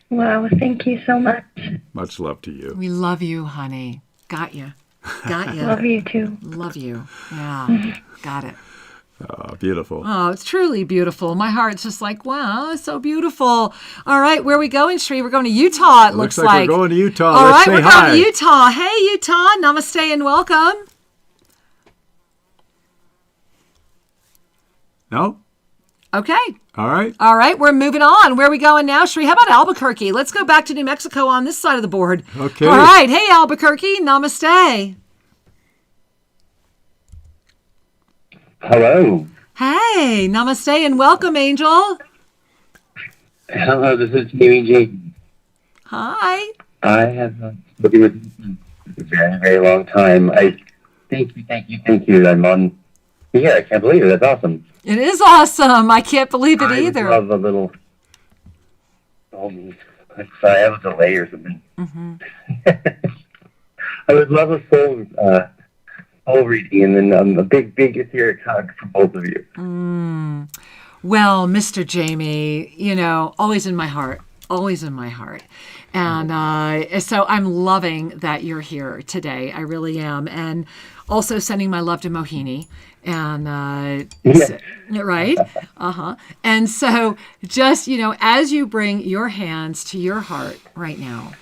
Wow, thank you so much. Much love to you. We love you, honey. Got you. Got you. Love you too. Love you. Yeah. Got it. Beautiful. Oh, it's truly beautiful. My heart's just like, wow, it's so beautiful. All right, where are we going, Sri? We're going to Utah, it looks like. We're going to Utah. All Let's right, say we're hi. going to Utah. Hey, Utah. Namaste and welcome. No? Okay. All right. All right, we're moving on. Where are we going now, Sri? How about Albuquerque? Let's go back to New Mexico on this side of the board. Okay. All right. Hey, Albuquerque. Namaste. Hello. Hey, namaste and welcome, Angel. Hello, this is Jamie J. Hi. I have spoken with you for a very, very long time. Thank you. I'm on here. I can't believe it. That's awesome. It is awesome. I can't believe it either. I love a little... sorry, I have a delay or something. Mm-hmm. I would love a soul reading, and then a big etheric hug for both of you. Well, Mr. Jamie, always in my heart. Always in my heart. And so I'm loving that you're here today. I really am. And also sending my love to Mohini. And, right? And so just, as you bring your hands to your heart right now,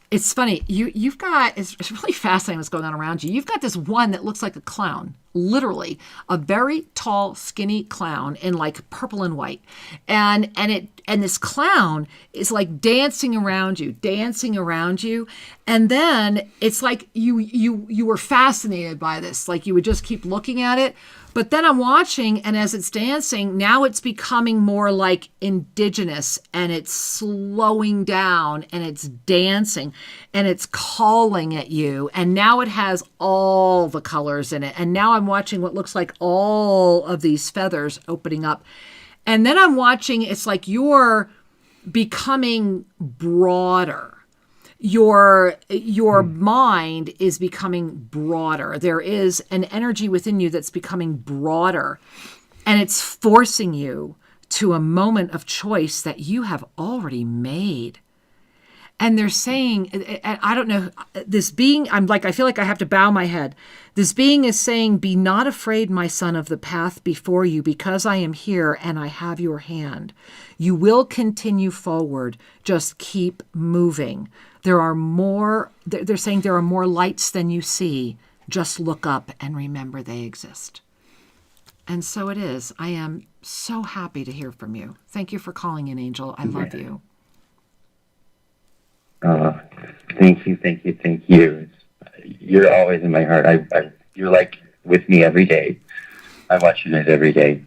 it's funny. You've got, it's really fascinating what's going on around you. You've got this one that looks like a clown, literally a very tall, skinny clown in like purple and white. And this clown is like dancing around you. And then it's like you were fascinated by this. Like you would just keep looking at it. But then I'm watching, and as it's dancing, now it's becoming more like indigenous, and it's slowing down, and it's dancing, and it's calling at you. And now it has all the colors in it. And now I'm watching what looks like all of these feathers opening up. And then I'm watching, it's like you're becoming broader. Your mind is becoming broader. There is an energy within you that's becoming broader, and it's forcing you to a moment of choice that you have already made. And they're saying, I don't know, this being, I feel like I have to bow my head. This being is saying, be not afraid, my son, of the path before you, because I am here and I have your hand. You will continue forward. Just keep moving. There are more, they're saying there are more lights than you see. Just look up and remember they exist. And so it is. I am so happy to hear from you. Thank you for calling in, Angel. I love you. Thank you. You're always in my heart. You're like with me every day. I watch you guys every day.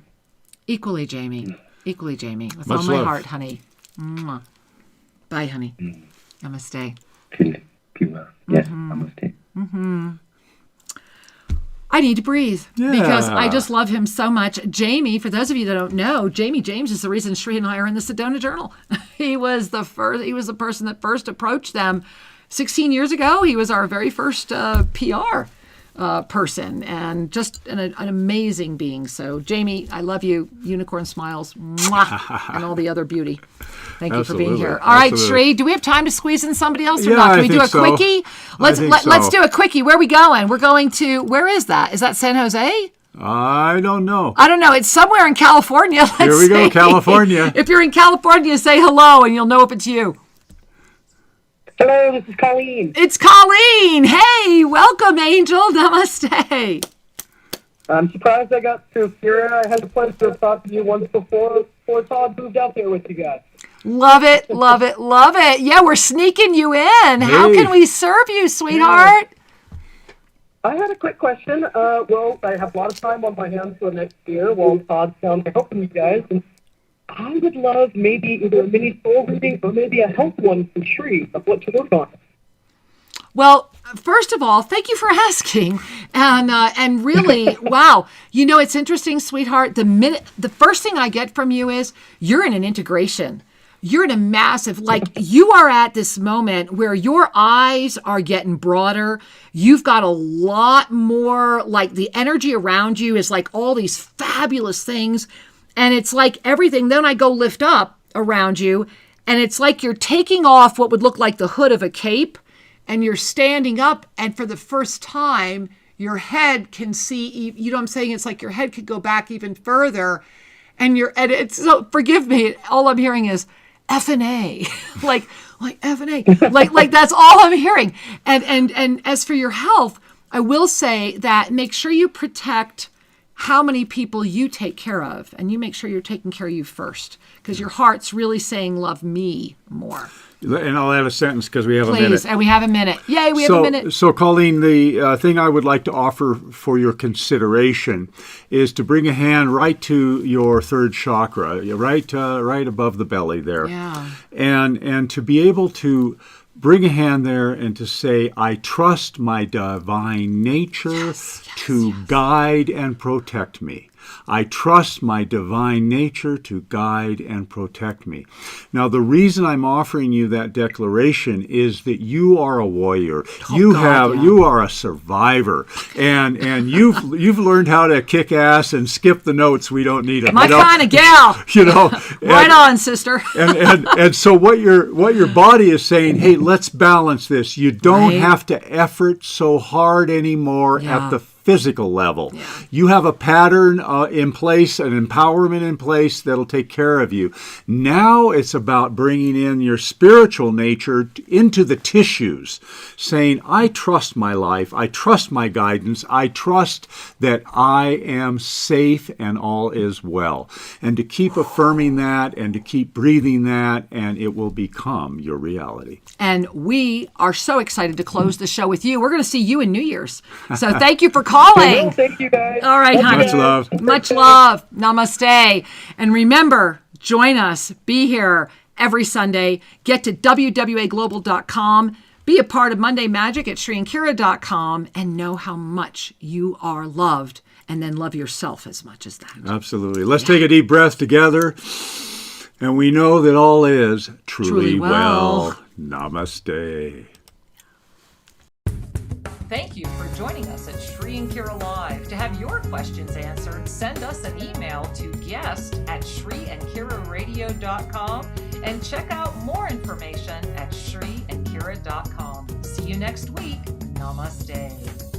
Equally, Jamie. With Much all my love. heart, honey. Mwah. Bye, honey. Namaste. Be well. Yes, namaste. I need to breathe because I Yeah. just love him so much. Jamie, for those of you that don't know, Jamie James is the reason Sri and I are in the Sedona Journal. He was the person that first approached them 16 years ago. He was our very first PR person, and just an amazing being. So Jamie, I love you. Unicorn smiles. Mwah, and all the other beauty. Thank you for being Absolutely. here. All right, Absolutely. Sri, do we have time to squeeze in somebody else or Yeah, not? Can I we do think a so. quickie? I think Let's so. do a quickie. Where are we going? We're going to, where is that? Is that San Jose? I don't know. I don't know. It's somewhere in California. Let's Here we go, see. California. If you're in California, say hello and you'll know if it's you. Hello, this is Colleen. It's Colleen. Hey, welcome, Angel. Namaste. I'm surprised I got to Kira. I had the pleasure of talking to you once before Todd moved out there with you guys. Love it, love it, love it. Yeah, we're sneaking you in. Hey. How can we serve you, sweetheart? I had a quick question. Well, I have a lot of time on my hands for next year while Todd's down there helping you guys. And I would love maybe either a mini soul reading or maybe a health one from Sri of what to work on. Well, first of all, thank you for asking. And really, wow. You know, it's interesting, sweetheart. The first thing I get from you is you're in an integration. You're in a massive, like you are at this moment where your eyes are getting broader. You've got a lot more, like the energy around you is like all these fabulous things. And it's like everything. Then I go lift up around you and it's like you're taking off what would look like the hood of a cape and you're standing up. And for the first time, your head can see, you know what I'm saying? It's like your head could go back even further. And it's so, forgive me, all I'm hearing is F&A, like F&A, like that's all I'm hearing. And as for your health, I will say that make sure you protect how many people you take care of, and you make sure you're taking care of you first, because your heart's really saying, love me more. And I'll add a sentence because we have a minute. Please, and we have a minute. Yay, we have a minute. So, Colleen, the thing I would like to offer for your consideration is to bring a hand right to your third chakra, right above the belly there. Yeah. And to be able to bring a hand there and to say, I trust my divine nature to guide and protect me. I trust my divine nature to guide and protect me. Now, the reason I'm offering you that declaration is that you are a warrior. You are a survivor, and you've learned how to kick ass and skip the notes. We don't need them. My kind of gal. You know, right on, sister. and so what your body is saying, hey, let's balance this. You don't have to effort so hard anymore at the physical level. Yeah. You have a pattern in place, an empowerment in place that'll take care of you. Now it's about bringing in your spiritual nature into the tissues, saying, I trust my life, I trust my guidance, I trust that I am safe and all is well. And to keep affirming that and to keep breathing that, and it will become your reality. And we are so excited to close the show with you. We're going to see you in New Year's. So thank you for calling. Thank you, guys. All right, honey. Much love. Much love. Namaste. And remember, join us. Be here every Sunday. Get to wwaglobal.com. Be a part of Monday Magic at ShriandKira.com and know how much you are loved. And then love yourself as much as that. Absolutely. Let's take a deep breath together. And we know that all is truly well. Namaste. Thank you for joining us at Shri and Kira Live. To have your questions answered, send us an email to guest@ShriandKiraRadio.com and check out more information at ShriandKira.com. See you next week. Namaste.